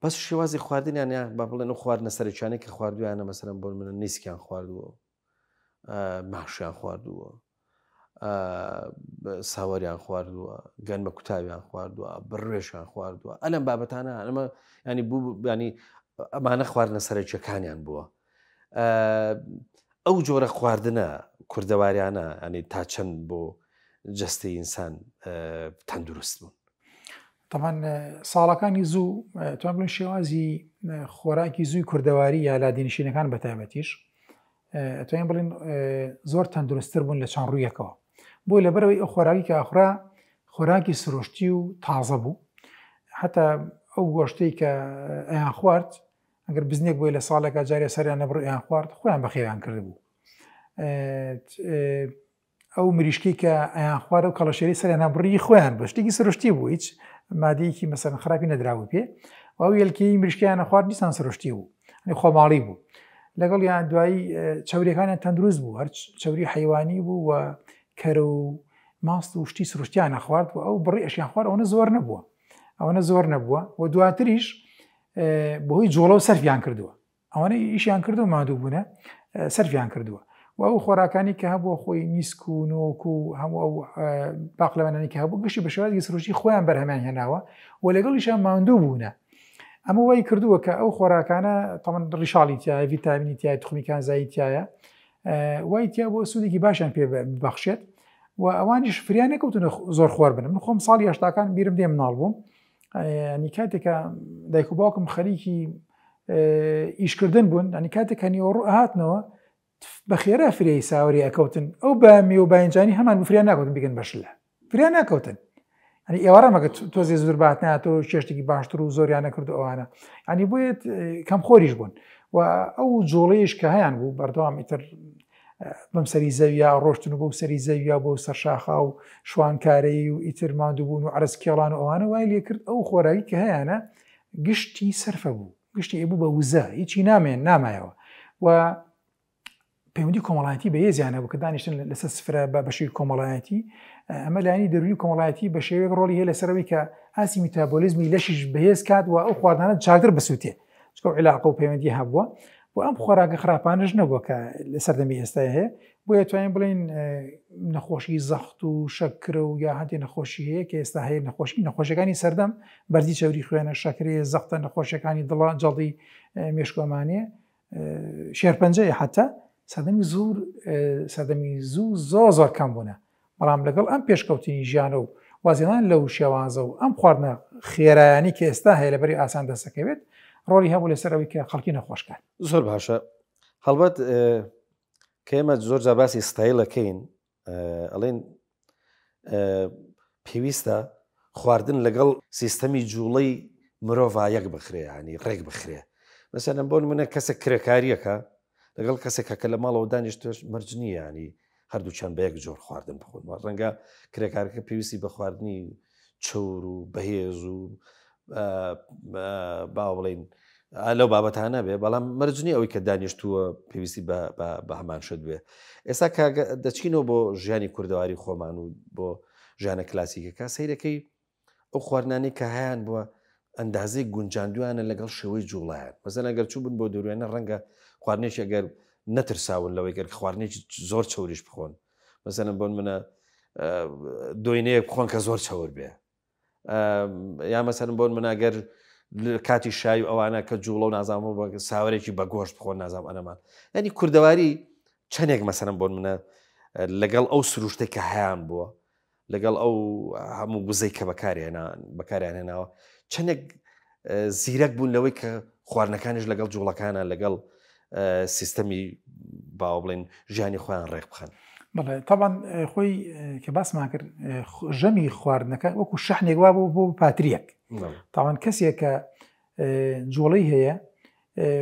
بەس شێوازی خواردنیانە با بڵێن و خواردنە سەرچانێک کە خواردویانە مەسەرەن بۆ منە نیسکیان خواردووە ماشیان خواردووە ساوەریان خواردووە گەنمە کوتاویان خواردووە بڕێشیان خواردووە ئەلەم بابەتانە ئەمە ینی بوو ینی ئەمانە خواردنە سەرچەکانیان بووە ئەو جۆرە خواردنە کوردەواریانە ئەنی تا چەند بۆ جەستی ئینسان تەندروست بوون تەمان ساڵەکانی زوو توان بڵێن شێوازی خۆراکی زووی کوردەواری یا لادینشینەکان بەتایبەتیش توانین بڵێن زۆر تەندروستتر بوون لە چەند ڕوویەکەوە بۆی لەبەرەوەی ئەو خۆراکی کە ئاخرا خۆراکی سروشتی و تازە بوو هەتا ئەو گۆشتەی کە ئەیان خوارد ئەگەر بزنێک بۆی لە ساڵێکە جارێ سەریان نەبڕ ئەیان خوارد خۆیان بەخێویان کرد بوو ئەو مریشکی کە ئەیان خوارد و کەڵەشێری سەریان نەبڕی خۆیان بە شتێکی سروشتی بوو هیچ مادەیەکی مەسەرەن خراپی نەدراوە پێ و ئەو یەلکەی مریشکیان نەخوارد دیسان سروشتی بوو خۆماڵی بوو لەگەڵ یان دوایی چاوریەکانیان تەندروست بوو هەر چاوری حیوانی بوو و کەرە و ماست و شتی سروشتیان نەخوارد و ئەو بڕی ئەشیان خوارد ئەوەنە زۆر نەبووە و دواتریش بەهۆی جۆڵە و سەرفیان کردووە ئەوانە ئیشیان کردو مادوو بوونە سەرفیان کردووە و ئەو خۆراکانی کە هەبووە خۆی میسک و نۆک و هەموو ئەو باقلەوانانی کە هەبوو گشتی بە شێوازی سروشتی خۆیان بەرهەمیان هێناوە و لەگەڵیشیان ماندوو بوونە ئەمە وای کردووە کە ئەو خۆراکانە تەمەن ڕیشاڵی تایە ڤیتامینی تایە تخمی کانزایی تایە وای تیا بۆ سوودێکی باشیان پێ ببەخشێت و ئەوانیش فریان نەکەوتونە زۆر خۆر بن من خۆم ساڵی هەشتاکان بیرم دێ مناڵ بووم ینی کاتێکە دایک و باوکم خەریکی ئیشکردن بوون ئەنی کاتێک هەنیوەڕ هاتنەوە بە خێرا فرێی ساوەری ئەکەوتن ئەو بامی و باینجانی هەمان بفریان ناکەوتن بگەن بەشلە فریان ناکەوتن ئەنی ئێوارە مەگە تۆزێ زۆر باتناتەوە شێشتێکی باشتر و زۆریان نەکرد ئەوانە ئەنی بۆیت کەم خۆریش بوون و ئەو جۆڵەیەش کە هەیان بوو بەردەوام ئیتر بەم سەری زەویا ڕۆشتن و بۆ سەری زەویا بۆ سەرشاخا و شوانکارەی و ئیتر مادووبوون و عرزکێڵان و ئەوانە وای لێ کرد ئەو خۆراکی کە هەیەە گشتی سەرفە بوو گشتی ئێبوو بە وزە هیچی نامایەوە و پەیوەندی کۆمەڵایەتی بە هێزیانە بوو کە دانیشتن لەسەر سفرە بە بەشی کۆمەڵایەتی ئەمە لایانی دەرونی کۆمەڵایەتی بە شێوەیەک ڕۆڵی هەیە لەسەرەوەی کە ئاسی میتابۆلیزمی لەشیش بەهێز کات و ئەو خواردانە چاکتر بسووتێ چکە عیلاقە و پەیوەندی هەبووە بۆ ئەم خۆراکە خراپانش نەبووە کە لەسەر دەمی ئێستا هەیە بۆیە توانین بڵین نەخۆشی زەخت و شەکرە و یا هەندێک نەخۆشی هەیە کە ئێستا هەیە نەخۆشیەکانی سەردەم بەردی چەوری خوێنە شەکرێ زەختە نەخۆشیەکانی دڵە جەڵی مێشکۆمانێ شێرپەنجەیە حتا سەردەمی زوو زۆر کەم بوونە بەڵام لەگەڵ ئەم پێشکەوتنی ژیانە و وازێنان لەو شێوازە و ئەم خواردنە خێرایانی کە ئێستا هەیە لەبەری ئاسان دەسەکەوێت ڕۆلی هەبوو لەسەرەوەی کە خەڵکی نەخۆشکات زۆر باشە هەڵبەت کە ئێمە زۆر جا باسی ستایلەکەین ئەڵێن پێویستە خواردن لەگەڵ سیستەمی جوڵەی مرۆڤ یەک بخرێ ینی ڕێک بخرێ مەسەلەن بۆ نمونە کەسێک کرێکاریەکە لەگەڵ کەسێکە کە لە ماڵەوە دانیشتۆش مەرجنی ینی هەردووچەند بە یەک جۆر خواردن بخۆن ڕەنگە کرێکارەکە پێویستی بە خواردنی چەور و بەهێز و با بڵین لەو بابەتانە بێ بەڵام مەرجنی ئەوەی کە دانیشتووە پێویستی بە هەمان شت بێ ئێستا دەچینەوە بۆ ژیانی کوردەواری خۆمان و بۆ ژیانە کلاسیکەکە سەیرەکەی ئەو خواردنانی کە هەیان بووە ئەندازەی گونجاندویانە لەگەڵ شێوەی جوڵایەن مەسەلەن ئەگەر چوو بن بۆ دەروێنە ڕەنگە خواردنێکی ئەگەر نەترساون لەوەی گەر خواردنێکی زۆر چەوریش بخۆن مەسەلەن بۆن منە دۆینەیەک بخۆن کە زۆر چەور بێ یا مەسەلەن بۆن من ئەگەر کاتی شای و ئەوانە کە جوڵە و نازانەوە بە ساوەرێکی بە گۆشت بخۆن نازام ئەنەمان ینی کوردەواری چەندێک مەسەلەن بۆن منە لەگەڵ ئەو سروشتێک کە هەیان بووە لەگەڵ ئەو هەموو گوزەی کە بەکاریان هێناوە چەندێک زیرەک بوون لەوەی کە خواردنەکانیش لەگەڵ جوڵەکانە لەگەڵ سیستەمی باوە بڵێن ژیانی خۆیان ڕێک بخەن بەڵێ تاوان خۆی کە باسمان کرد ژەمی خواردنەکە وەکو شەحنێک وا بۆ پاتریەک تاوان کەسێک کە جوڵەی هەیە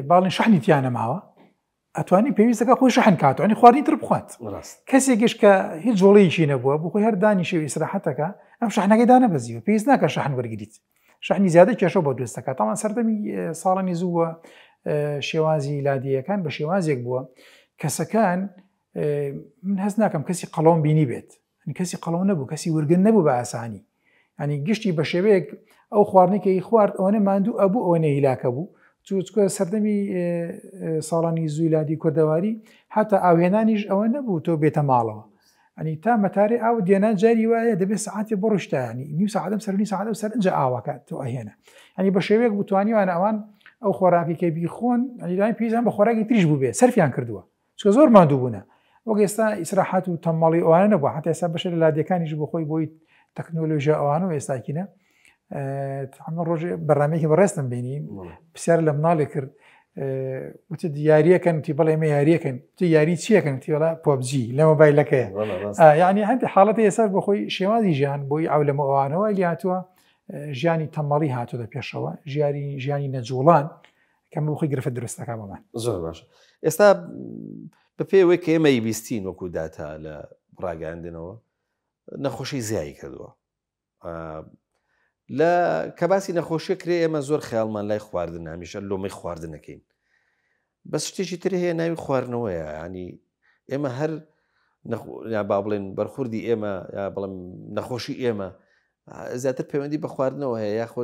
باڵێن شەحنی تیانە ماوە ئەتوانی پێویستەکە خۆی شەحن کاتوانی خواردنی تر بخوات کەسێکیش کە هیچ جوڵەیەکی نەبووە بۆ خۆی هەر دانیشێ ئیسراحەتەکە ئەم شەحنەکەی دانەبەزیوە پێویست ناکە شەحن وەرگریت شەحنی زیادە کێشە بۆ دروستەکە تاوان سەردەمی ساڵانی زووە شێوازی لادیەکان بە شێوازێک بووە کەسەکان من هەست ناکەم کەسی قەڵۆم بینی بێت کەسی قەڵەو نەبوو کەسی ورگن نەبوو بە ئاسانی ئەنی گشتی بە شێوەیەک ئەو خواردنێکی خوارد ئەوەنە ماندوو ئەبوو ئەوەنە هیلاکە بوو چووچکە سەردەمی ساڵانی زووی لادی کوردەواری هاتە ئاوهێنانیش ئەوە نەبوو تۆ بێتە ماڵەوە ئەنی تا مەتارێ ئاو دێنان جاری وایە دەبێت سعاتی بۆ ڕشتانی نیو سعادەم سەرنی سعادە سەر ئەنج ئاواکات تۆ ئەهێنە ئەنی بە شێوەیەک بتوانیوانە ئەوان ئەو خۆراکی کە بیخۆن ئەنیلانی پێیزان بە خۆراکی تریش بوو بێ سەرفیان کردووە چکە زۆر ماندوو بوونە وەک ئێستا ئیسراحەت و تەماڵی ئەوانە نەبووە حتا ئێستا بەشە لە لادیەکانیش بۆ خۆی بۆی تەکنۆلۆژیا ئەوانە و ئێستاکینە ئەمە ڕۆژێ بەڕامەیەکی بەڕێستم بینی پرسیار لە مناڵێ کرد وتە یاریەکەن تی بەڵێ ئێمە یاریەکەن تی یاری چیەکەن تیوەڵا پۆبجی لە مۆبایلەکەیە یعنی هەندێک حاڵەتی ئێستا بۆ خۆی شێوازی ژیان بۆی ئاو لەمە ئەوانەوە لی هاتووە ژیانی تەمەڵی هاتووە پێشەوە ژیانی نەجوڵان کەم بۆ خۆی گرفە دروستەکە بەمان زۆر باشە ئێستا بە پێوەی کە ئێمە بیستین وەکو داتا لە ڕاگەاندنەوە نەخۆشی زیایی کردووە لە کە باسی نەخۆشیە کرێ ئێمە زۆر خەیاڵمان لای خواردن هەمیشە لۆمەی خواردنەکەین بەس شتێکی تر هەیە ناوی خواردنەوەیە ینی ئێمە هەر با بڵێن بەرخوردی ئێمە یا بڵێم نەخۆشی ئێمە زیاتر پەیوەندی بە خواردنەوە هەیە یاخۆ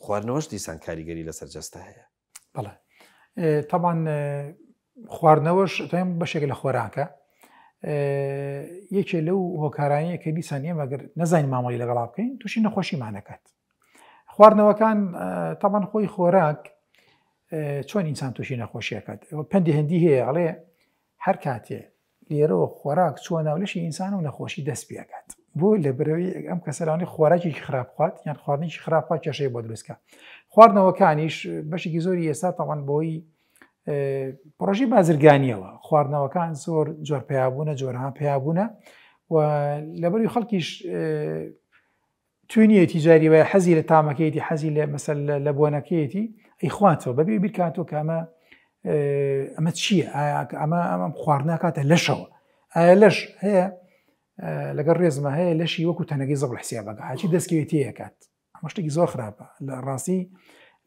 خواردنەوەش دیسان کاریگەری لەسەر جەستە هەیە بەڵێ تاوان خواردنەوەش تۆیم بەشێک لە خۆراکە یەکێ لەو هۆکارانەیە کە دیسان ئێمە ئەگەر نەزانین مامەڵی لەگەڵا بکەین تووشی نەخۆشیمانەکات خواردنەوەکان تاوان خۆی خۆراک چۆن ئینسان تووشی نەخۆشیەکات پەندی هەندی هەیە ئەڵێ هەر کاتێ لێرەوە خۆراک چووە ناولەشی ئینسان و نەخۆشی دەست پێکات بۆ لە بەرەوەی ئەم کەسەلانی خۆراکی خراپخوات یان خواردنێکی خراپخوات کێشەیە بۆ دروستکە خواردنەوەکانیش بەشێکی زۆری ئێستا تاوان بۆی پڕۆژی بازرگانیەوە خواردنەوەکان زۆر جۆر پیابوونە جۆرها پیابوونە و لەبەروی خەڵکیش توێنیە تیجاری وە حەزی لە تامەکەیەتی حەزی لە مەسەل لە بۆنەکەیەتی ئەیخواتەوە بەبێ بیرکاتەوە کە ئەمە چییە ئەمە خواردنا کاتە لەشەوە ئایا لەش هەیە لەگەڵ ڕێزمە هەیە لەشی وەکو تەنەگەی زەبڵ حسیابەکە هاچی دەستکەوێتیەکات ئەمە شتێکی زۆر خراپە لە ڕاستی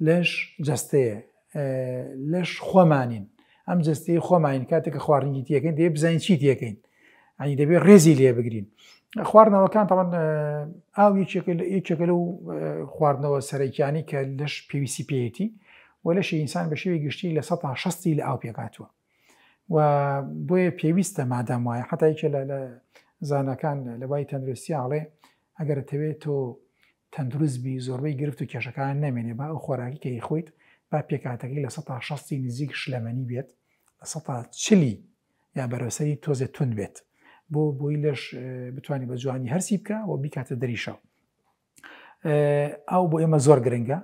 لەش جەستەیە لەش خۆمانین ئەم جەستەی خۆمانین کاتێککە خواردنی تیەکەین دەیە بزانین چی تیەکەین ئەنی دەبێت ڕێزی لێ بگرین خواردنەوەکان تاوان ئاو یەکێکە لەو خواردنەوە سەرەکیانی کە لەش پێویستی پێیەتی و لەشی ئینسان بە شێوەی گشتی لە 160 لە ئاو پێکاتوە و بۆیە پێویستە مادام وایە حتایکە لە زانەکان لە وای تەندروستی ئاڵێ ئەگەر دەوێت تۆ تەندروست بی زۆربەی گرفت و کێشەکان نامێنێ با ئەو خۆراکی کە خۆیت با پێکاتەکەی لە 160 نزیک شلەمەنی بێت لە 140 یا بەرەسەری تۆزێ تون بێت بۆی لەش بتوانانی بە جوانی هەرسی بکە و بیکاتە دەریشەوە ئەو بۆ ئێمە زۆر گرنگە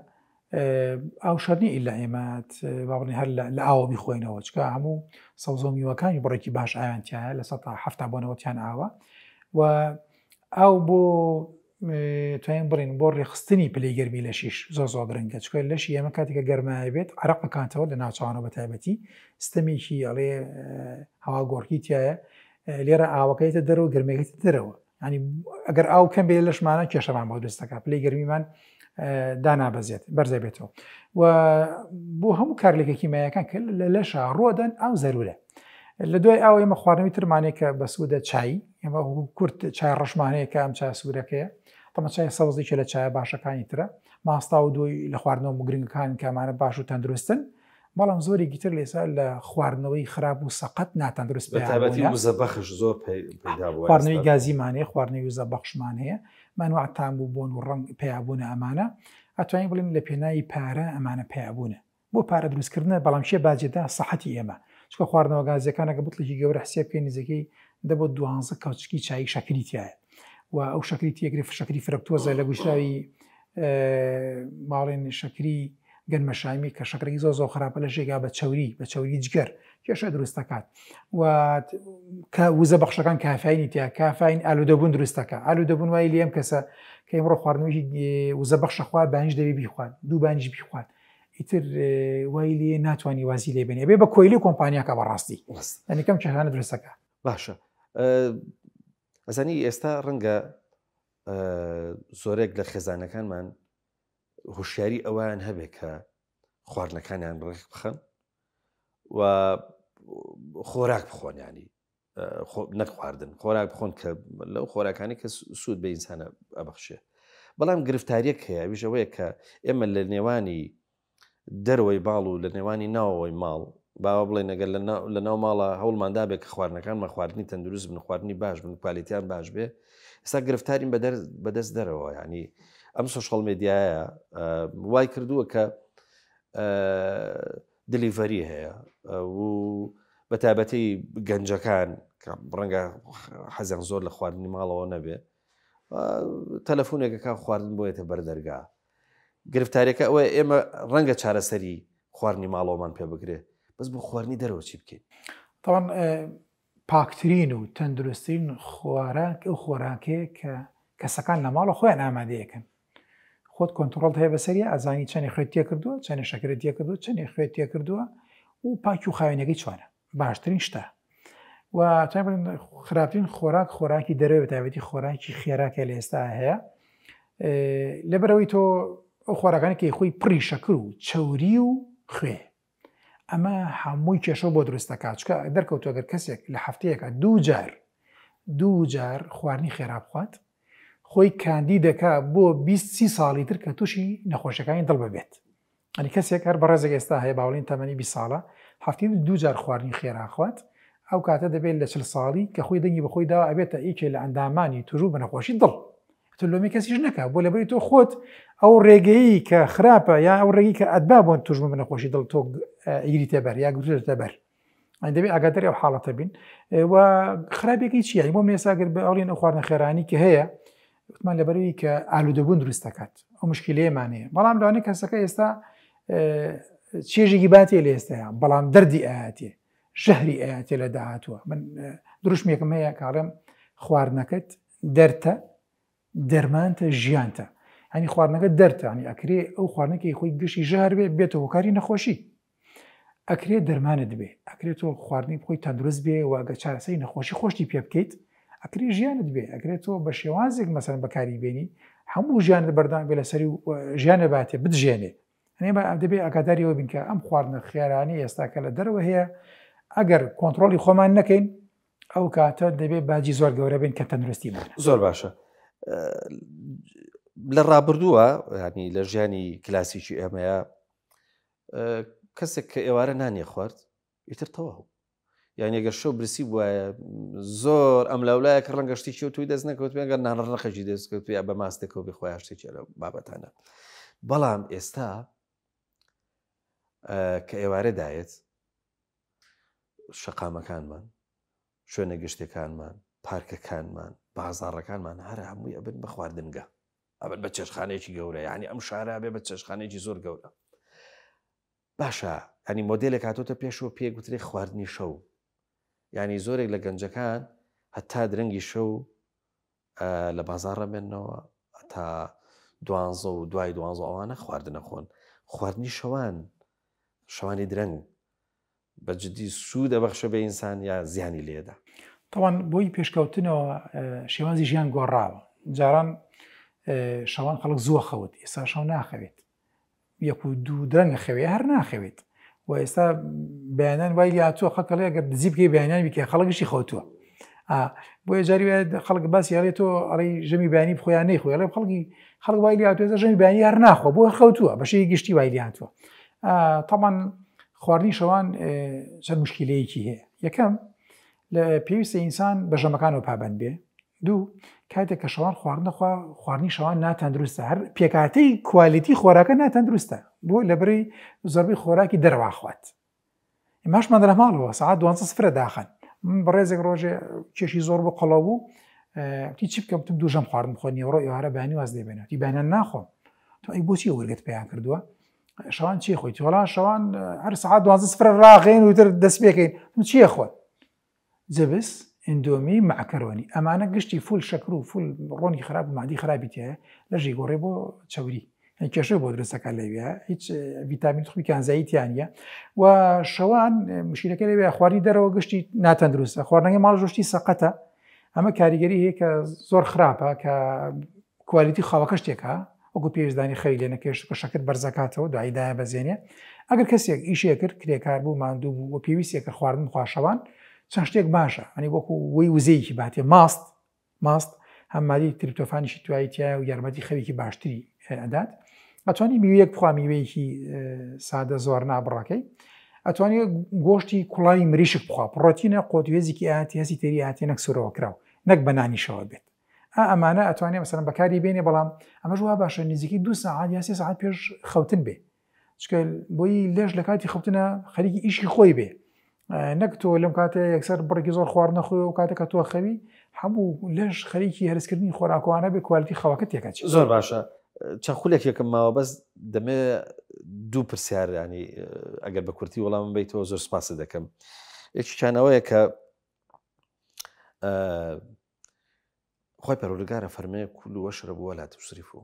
ئەو شەرنی ئیلا ئێمات باڵێ هەر لە ئاوە بیخۆینەوە چکە هەموو سەوزۆمیوەکانی بڕێکی باش ئاوانتیایە لە 170 بۆنەوەتیان ئاوە و ئەو بۆ توانین بڕین بۆ ڕێخستنی پلەی گەرمی لەشیش زۆر زۆر گرنگە چکە لەشی ئێمە کاتێکە گەرمایە بێت عرەقەکانتەوە لە ناوچوانەوە بە تایبەتی ستەمێکی ئەڵێ هەوا گۆڕکی تایە لێرە ئاوەکەیتە دەرەوە گەرمەکەیتە دەرەوە ینی ئەگەر ئاو کەم بێ لەشمانە کێشەمان بۆ دەستەکە پلەی گەرمیمان دانابەزێت بەرزە بێتەوە و بۆ هەموو کارلێکێکی مایەکان کە لە لەشە ڕۆدەن ئەو زەرورە لە دوای ئاو ئێمە خواردنەوەی ترمانەیە کە بە سوودە چای ئێمە کورت چای ڕەشمانەیە کە ئەم چای سوورەکەیە تەمە چای سەوزێکی لە چایە باشەکانی ترە ماستا و دوی لە خواردنەوە گرنگەکان کەمانە باش و تەندروستن بەڵام زۆرێکی تر لێسا لە خواردنەوەی خراپ و سەقەت ناتەندروست بەخش زۆر خواردنەوەی گازیمان هەیە خواردنەوەی وزە بەخشمان هەیە مانوع تام و بۆن و ڕنگ پیابوونە ئەمانە ئەتوانین بڵێن لە پێناوی پارە ئەمانە پیابوونە بۆ پارە دروستکردنە بەڵام شێ باجێدا سەحەتی ئێمە چکە خواردنەوە گازیەکانەکە بڵێکی گەورە حسێب بکەین نزیکەی دەبێت 12 کەوچکی چای شەکریتیایە و ئەو شەکری تێگرێت شەکری فرەکتۆزە لە گوشراوی ماڵێن شەکری گەنمەشامی کە شەکرێکی زۆر زۆر خراپە لە ژێگا بە چەوری جگەر کێشە دروستەکات و وزە بەخشەکان کافاینی تیا کافاین ئالودەبوون دروستەکە ئالودەبوون وای لێم کەسە کە ئێمڕۆ خواردنەوەی وزە بەخشە خوارد بانج دەبێ بیخوات دوو بانجی بیخوات ئیتر وای لێ ناتوانانی وازی لێ بێنێ بێ بە کۆیلی کۆمپانیاکە بەڕاستی ئەنیکەم کێشانە دروستەکە باشە ئەزانی ئێستا ڕەنگە زۆرێک لە خێزانەکانمان هوشیاری ئەویان هەبێت کە خواردنەکانیان ڕێک بخەن و خۆراک بخۆنیانی نەک خواردن خۆراک بخۆن کە لەو خۆراکانی کە سوود بە ئینسانە ئەبەخشێ بەڵام گرفتاریەک هەیە ویژەوەیە کە ئێمە لە نێوانی دەرەوەی باڵ و لە نێوانی ناوەوەی ماڵ باوە بڵێن ئەگەر لە ناو ماڵە هەوڵماندا بێت کە خواردنەکانمە خواردنی تەندروست بن خواردنی باش بن کوالیتیان باش بێ ئێستا گرفتارین بەدەست دەرەوە ینی ئەم سۆشەڵ مێدیایە وای کردووە کە دلیڤەری هەیە و بە تایبەتی گەنجەکان کە ڕەنگە حەزیان زۆر لە خواردنی ماڵەوە نەبێ تەلەفۆنێکەکە خواردن بۆیەتە بەردەرگا گرفتارێکە ئەوە ئێمە ڕەنگە چارەسەری خواردنی ماڵەوەمان پێ بگرێ بەس بۆ خواردنی دەرەوە چی بکەین تاوان پاکترین و تەندروستترین خۆراک ئەو خۆراکەیە کە کەسەکان لە ماڵە خۆیان ئامادەیەکەن خۆت کۆنتترۆل هەیە بەسەری ئازانی چەنی خوێتیە کردووە چەنی شەکرێتیە کردو چەنی خوێتیە کردووە و پاکی و خاوێنەکەی چوانە باشترین شتە و خراپترین خۆراکی دەرەوێت تایبەتی خۆراکی خێراکە لە ئێستا هەیە لەبەرەوەی تۆ ئەو خۆراکانی کە خۆی پڕی شەکر و چەوری و خوێ ئەمە هەمووی کێشە بۆ دروستەکە چکە دەرکەوتوە گەر کەسێک لە هەفتەیەکە دوو جار خواردنی خێرا بخوات خۆی کاندی دەکا بۆ 20 ساڵی تر کە تووشی نەخۆشەکانی دڵ ببێت ئەنی کەسێک هەر بەڕێزێک ئێستا هەیە باوڵین تەمەنی 20 ساڵە هەفتەی دوو جار خواردنی خێرا خوات ئەو کاتە دەبێت لە 40 ساڵی کە خۆی دەنگی بەخۆی دا ئەبێتە ئیکێ لە ئەندامانی توژوو بە نەخۆشی دڵ تلۆمی کەسیش نەکە بۆ لەبەری تۆ خۆت ئەو ڕێگەیی کە خراپە یا ئەو ڕێگی کە ئەدبا بۆن توژمە بە نەخۆشی دڵ تۆ ئیگری تێبەر یا گوترتە بەر دەبێت ئاگاداری ئەو حاڵەتە بین و خراپێکی چیە بۆ مێساگەر بە ئەڵێن ئەو خواردنە خێرانی کە هەیە وتمان لەبەرەوەی کە ئالوودەبوون دروست دەکات ئەو مشکلەیەمانەیە بەڵام لەوانەیە کەسەکە ئێستا چێژێکی باتێ لە ئێستاە بەڵام دەردی ئااتێ ژەهری ئااتێ لە داهاتووە من دروشمێکم هەیە کاڵێم خواردنەکەت دەرتە دەرمانتە ژیانتە هەنی خواردنەکە دەرتانی ئەکرێ ئەو خواردنەکەی خۆی گشتی ژەهر بێ بێتەوە هۆکاری نەخۆشی ئەکرێت دەرمانت بێ ئەکرێتەوە خواردنی بخۆی تەندروست بێ واگە چارەسەری نەخۆشی خۆشتی پێ بکەیت ئەکری ژیانت بێ ئەگرێتەوە بە شێوازێک مەسەن بەکاری بێنی هەموو ژیانت بەردان بێ لەسەری ژیانە باتێ بتژێنێ هەنێ دەبێت ئاگاداریەوە بین کە ئەم خواردنە خێرانی ئێستاکە لە دەرەوە هەیە ئەگەر کۆنتترۆلی خۆمان نەکەین ئەو کاتە دەبێت باجی زۆر گەورە بین کە تەندروستیمان زۆر باشە لە ڕابردووە ینی لە ژیانی کلاسیکی ئێمەیە کەسێک کە ئێوارە نانی خوارد ئیتر تەواو یعنی ئەگەر شەو برسی وایە زۆر ئەم لەولایە کە ڕەنگە شتێکی و توی دەست نەکەوت ئەگەر نانڕەخەشی دەستکەوت بە ماستێکەوە بخۆیان شتێکی لە بابەتانە بەڵام ئێستا کە ئێوارەدایەت شەقامەکانمان شوێنە گەشتەکانمان پارکەکانمان بازاڕەکانمان هەر هەمووی ئەبن بە خواردنگە ئەبن بە چێشخانەیەکی گەورە یعنی ئەم شارە بێ بە چێشخانەیەکی زۆر گەورە باشە ئەنی مۆدلێک هاتۆتە پێشەوە پێگوترێ خواردنی شەو ینی زۆرێک لە گەنجەکان هەتا درەنگی شەو لە بازاڕە بێنەوە تا 12 و دوای 12 ئەوانە خواردنە خۆن خواردنی شەوانی درەنگ بەجددی سوود دەبەخشە بە ئینسان یا زیانی لێدا تاوان بۆی پێشکەوتنەوە شێوازی ژیان گۆڕاوە جاران شەوان خەڵک زووە خەوت ئێستا شەو ناخەوێت یەک و دوو درەنگە خەوێ هەر ناخەوێت و ئێستا بەیانان وای هاتووە خەکەڵێ ئەگەر دزی بکەی بەیانان بکە خەڵکیشی خەوتووە بۆیە جاری خەڵک باسی هەڵێتەوە ئەڵی ژەمی بەیانی بخۆیان نەیخۆی ئەڵێ خەڵک وای هاتوێتە ژەمی بەیانی هەر ناخۆ بۆ خەوتووە بەشەی گشتی وای هاتووە تاوان خواردنی شەوان چەند مشکلەیەکی هەیە یەکەم لە پێویستە ئینسان بە ژەمەکانەوە پابند بێ دوو کاتێک کە شەوان خواردنی شەوان ناتەندروستە هەر پێکاتەی کوالیتی خۆراکە ناتەندروستە بۆ لەبەرەی زۆربەی خۆراکی دەرەوا خوات ئێماشمان لە ماڵەوە سەعات 12 داخن من بەڕێزێک ڕۆژێ کێشی زۆر بۆ قەڵەو بوو چی بکەم دوو ژەم خواردن بخۆنی ڕۆ ئێوارە بەیانی واز دەبێنێت بەیانیان ناخۆم تۆ ئەی بۆچی وەرگت پێیان کردووە شەوان چی خۆی تۆڵان شەوان هەر سەعات 12 ڕاغێن وتر دەست پێکەین چیە خۆت جەبس ئندۆمی معکەرۆنی ئەمانە گشتی فول شەکر و فول ڕۆنی خراپ مادی خراپی تەیە لەژی گۆڕێ بۆ چاوری کێشە بۆ درستەکە لەوێ هیچ ڤیتامین خوی کانزاییتیانە و شەوان مشکلەکە لەوێ خواردنی دەرەوە گشتی ناتەندروستە خواردنەکەی ماڵ ژۆشتی سەقەتە ئەمە کاریگەری هەیە کە زۆر خراپە کە کوالیتی خاوەکە شتێکە وەکو پێویستدانی خەوی لێ نەکەشت کە شەکر بەرزەکاتەوە دوایدایە بەزێنێ ئەگەر کەسێک ئیشێ کرد کرێکار بوو ماندوو بوو و پێویستێکە خواردن خواشەوان چەند شتێک باشە ئەنی وەکو وەی وزەیەکی باتێ ماست هەممادی تریپتۆفانیشی توایتیایە و یارمەتی خەوێکی باشتری ئەدات ئەتوانی میوەیەک بخوا میوەیەکی سادە زۆر نابڕەکەی ئەتوانی گۆشتی کوڵاوی مریشک بخوا پڕۆتینە قۆتوێزێکی ئاتی هەسی تێری ئاتی نەک سوورەوە کراو نەک بەنانیشەوە بێت ئەمانە ئەتوانێت مەسەرەن بەکاری بێنێ بەڵام ئەمەش وا باشە نزیکی 2 ساعات یا 3 ساعت پێش خەوتن بێ چکە بۆی لێژ لە کاتی خەوتنە خەریکی ئیشی خۆی بێ نەک تۆ لەم کاتێ یەکسەر بڕێکی زۆر خواردنە خۆی و کاتێکە تۆ خەوی هەموو لەش خەریکی هەرسکردنی خۆراکوانە بێ کوالیتی خەوەکە تێکەچ زۆر باشە چەند خولێک یەکەم ماوە بەس دەمێ دوو پرسیار ینی ئەگەر بە کورتی وەڵام بیتەوە زۆر سپاس دەکەم یەکیشانەوەیە کە خۆی پەروەردگارە فەرمێ کول وەشربوا ولا تسرفوا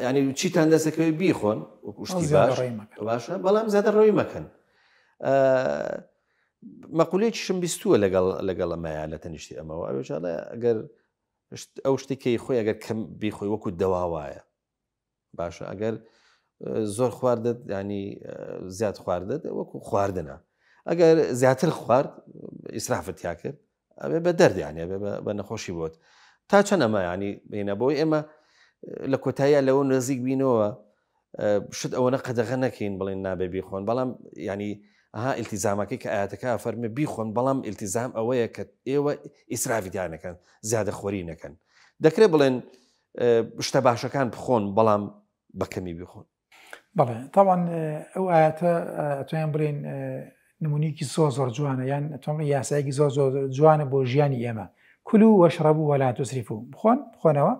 ینی چیتان دەستەکەوێ بیخۆن وەکوشتی باش باشە بەڵام زیاتر ڕەوی مەکەن مەقولەیەکیشم بیستووە لەگەڵ ئەمەیە لە تەنیشتی ئەمەوە ئەوێژاڵە ئەگەر ئەو شتێکی خۆی ئەگەر کەم بیخۆی وەکو دەواوایە باشە ئەگەر زۆر خواردت ینی زیاد خواردت وەکو خواردنە ئەگەر زیاتر خوارد ئیسرافت یا کرد ئەبێ بە دەردیانێ بە نەخۆشی بۆت تا چەند ئەمە ینی بینە بۆی ئێمە لە کۆتاییە لەوە نزیک بینەوە شت ئەوەنە قەدەغە نەکەین بڵێن نابێ بیخۆن بەڵام ینی ئەها ئیلتیزامەکەی کە ئاەتەکە فەرمێ بیخۆن بەڵام ئیلتیزام ئەوەیە کە ئێوە ئیسرافیان نەکەن زیادە خۆری نەکەن دەکرێت بڵێن شتە باشەکان بخۆن بەڵام بەکەمی بیخۆن بەڵێ تاوان ئەو ئاەتە ئەتوانیان بڵێن نمونیکی زۆر جوانە یان ئەتوانێت یاسایەکی زۆر جوانە بۆ ژیانی ئێمە کولو وەشربوا ولا تسرفوا بخۆنەوە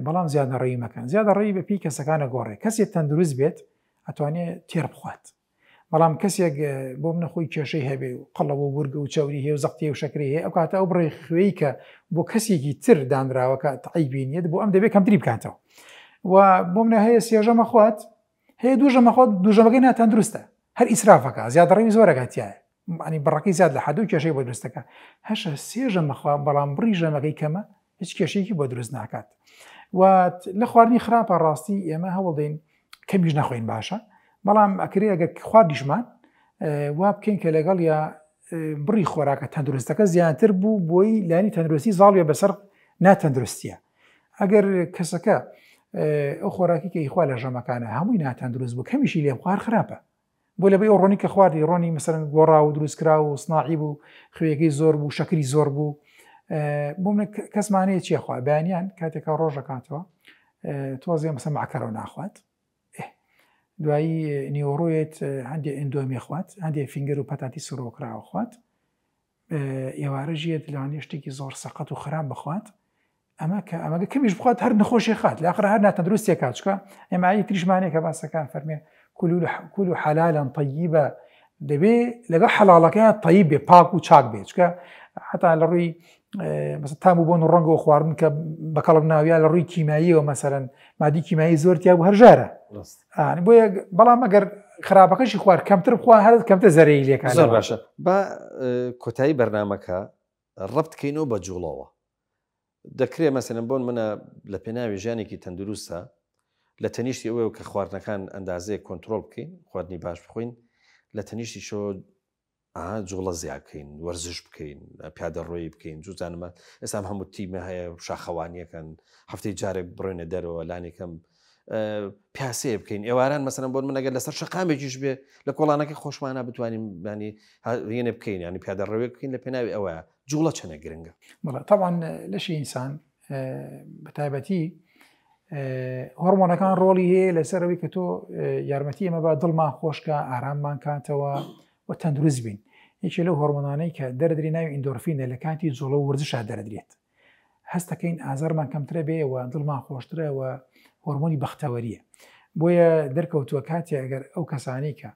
بەڵام زیادەڕەوی مەکەن زیادەڕەوی بە پێی کەسەکانە گۆڕێ کەسێک تەندروست بێت ئەتوانێت تێر بخوات بەڵام کەسێک بۆ منە خۆی کێشەی هەبێ و قەڵە بۆ ورگە و چاوری هەیە و زەقتی و شەکری هەیە ئەو کاتە ئەو بڕێ خوێی کە بۆ کەسێکی تر دانراوەکە تەعیبینێت بۆ ئەم دەبێت کەمتری بکاتەوە و بۆ منە هەیە سێژەمە خوات هەیە دووژەمە خۆت دوژەمەکەی ناتەندروستە هەر ئیسرافەکە زیادەڕەوی زۆرەکاتیایە ئەنی بڕەکەی زیاد لە حەدوو کێشەی بۆ دروستەکە هەشە سێژەمە خوا بەڵام بڕی ژەمەکەی کەمە هیچ کێشەیەکی بۆ دروست ناکات و لە خواردنی خراپە ڕاستی ئێمە هەوڵدەین کەمیش نەخۆین باشە بەڵام ئەکرێ ئەگەر خواردیشمان وا بکەین کە لەگەڵ یا بڕی خۆراکە تەندروستەکە زیاتر بوو بۆی لانی تەندروستی زاڵێ بەسەر ناتەندروستیە ئەگەر کەسەکە ئەو خۆراکی کە ئیخوا لە ژەمەکانە هەمووی ناتەندروست بوو کەمیشی لێ خوار خراپە بۆ لەبەی ئەو ڕۆنی کە خواردی ڕۆنی مەسەرەن گۆڕا و دروستکرا و سناعی بوو خوێگەی زۆر بوو شەکری زۆر بوو بۆ منە کەسمانەیە چیە خوا بەیانیان کاتێکا ڕۆژەکاتەوە تۆزێ مەسە معکەرەوە ناخوات دوایی نیوەڕۆیت هەندێک ئەندۆمی خوات هەندێک فینگەر و پەتاتی سرۆکراوە خوات ئێوارەژیت لەوانێ شتێکی زۆر سەقەت و خراپ بخوات ئەمەگە کەمیش بخوات هەر نەخۆشی خات لە ئاخر هەر ناتەندروستێک کات چکە ئێمە تریشمانەیە کە باسەکان فەرمێ کولو حەلالەن طەیبە دەبێ لەگەڵ حەلاڵەکەیان طەیب بێ پاک و چاک بێت چکە حتا لە ڕووی تام و بۆن و ڕەنگەوە خواردن کە بەکەڵک ناویان لە ڕووی کیماییەوە مەسەرەن مادی کیمایی زۆرتیا بوو هەرژارە بۆیە بەڵام ئەگەر خراپەکەشی خوارد کەمتر بخوا هەر کەمتە زەرەی لێکان زۆر باشە بە کۆتایی بەرنامەکە ڕەبتکەینەوە بە جوڵەوە دەکرێت مەسەرەن بۆن منە لە پێناوی ژیانێکی تەندروستە لە تەنیشتی ئەوەیە کە خواردنەکان ئەندازەیە کۆنتترۆل بکەین خواردنی باش بخۆین لە تەنیشتی شۆ جوڵە زیاد بکەین وەرزش بکەین پیادەڕۆیی بکەین جوزانمە ئێستا هەموو تیمە هەیە شاخەوانیەکەن هەفتەی جارێک بڕێنە دەرەوە لانێکم پیاسەیە بکەین ئێواران مەسەرەن بۆن منەگەر لەسەر شەقامێکیش بێ لە کۆڵانەکە خۆشمانە بتوانین ینی ڕێنە بکەین ینی پیادەڕەوێ بکەین لە پێناوی ئەوە جوڵە چەنە گرنگە طبعا لەشی ئینسان بەتایبەتی هۆرمۆنەکان ڕۆڵی هەیە لەسەرەوەی کە تۆ یارمەتی ئەمە بە دڵمان خۆشکە ئاراممان کاتەوە و تەندروست بین یەکێ لەو هۆرمۆنانەی کە دەردری ناوی ئیندۆرفینە لە کاتی جوڵە و ورزشا دەردرێت هەستەکەین ئازارمان کەمترە بێەوە دڵمان خۆشترەوە هۆرمۆنی بەختەوەریە بۆیە دەرکەوتووە کاتێ ئەگەر ئەو کەسانی کە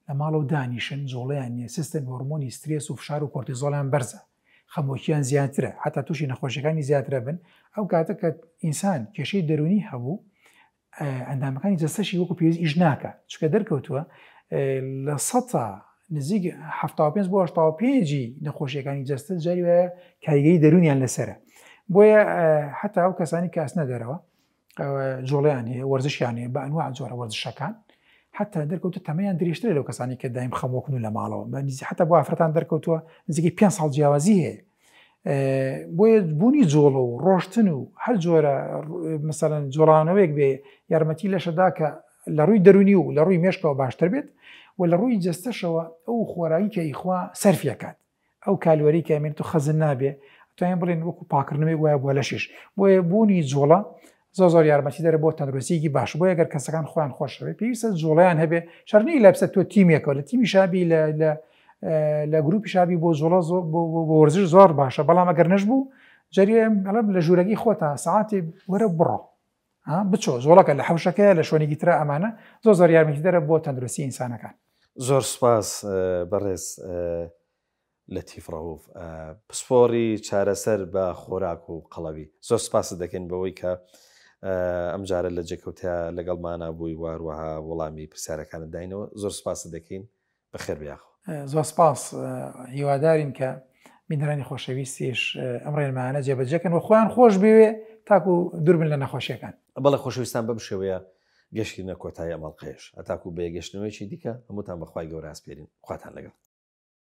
لە ماڵە و دانیشن جوڵەیان نیە سیستم هۆرمۆنی سترێس و فشار و کۆرتیزۆڵیان بەرزە خەمۆکییان زیاترە حتا تووشی نەخۆشیەکانی زیاترە بن ئەو کاتە کە ئینسان کێشەی دەرونی هەبوو ئەندامەکانی جەستەشی وەکو پێویست ئیش ناکە چکە دەرکەوتووە لە سەتا نزیک 75 بۆ 85 نەخۆشیەکانی جەستە جاری وایە کاریگەری دەرونیان لەسرە بۆیە حتا ئەو کەسانی کە ئەسنە دەرەوە جۆڵیان هەیە وەرزشیان هەیە بە ئەنواع جۆرە وەرزشەکان حتا دەرکەوتە تەمەیان دریشترە لەو کەسانی کە دایم خەمۆکن و لە ماڵەوە بە نزیک حتا بۆ ئافرەتان دەرکەوتووە نزیکی 5 ساڵ جیاوازی هەیە بۆیە بوونی جۆڵە و ڕۆشتن و هەر جۆرە مەسەڵەن جۆڵانەوەیەک بێ یارمەتی لەشەدا کە لە ڕووی دەرونی و لە ڕووی مێشکەوە باشتر بێت و لە ڕووی جەستەشەوە ئەو خۆراکی کە ئیخوا سەرفیەکات ئەو کالوەری کە ئەمێن تو خەزن نابێ توانین بڵێن وەکو پاکردنەوەی وایە بۆ لەشیش بۆیە بوونی جۆڵە زۆر یارمەتی دەرە بۆ تەندروستیکی باش بۆ ئەگەر کەسەکان خۆیان خۆشەوێ پێویستە جۆڵەیان هەبێ شەرنی لەبسە تۆ تیمێکەوە لە تیمی شابی لە گروپی شابی بۆ جۆڵە بۆ وەرزش زۆر باشە بەڵام ئەگەر نەش بوو جەریە لە ژوورەکەی خۆتە سەعاتی وەرە بڕۆ بچۆ جۆڵەکە لە حەوشەکەی لە شوێنێکی ترە ئەمانە زۆر یارمەتی دەرە بۆ تەندروستی ئینسانەکان زۆر سپاس بەڕێز لەتیف ڕەوف پسپۆری چارەسەر بە خۆراک و قەڵەوی زۆر سپاس دەکەین بەوەی کە ئەم جارە لە جێکەوتیا لەگەڵمانە بووی واروەها وەڵامی پرسیارەکانت داینەوە زۆر سپاس دەکەین بەخێر بیاخۆ زۆر سپاس هیوادارین کە میدرانی خۆشەویستیش ئەم ڕێنمانە جێبەجێکن و خۆیان خۆش بوێ تاکو دووربن لە نەخۆشیەکان بەڵێ خۆشەویستان بەم شێوەیە گەشتی نەکۆتایی ئەمەڵقێش هەتاکو بە گەشتنەوەیکی دیکە هەمووتان بەخوای گەورە ئاسپێرین خواتان لەگەڵ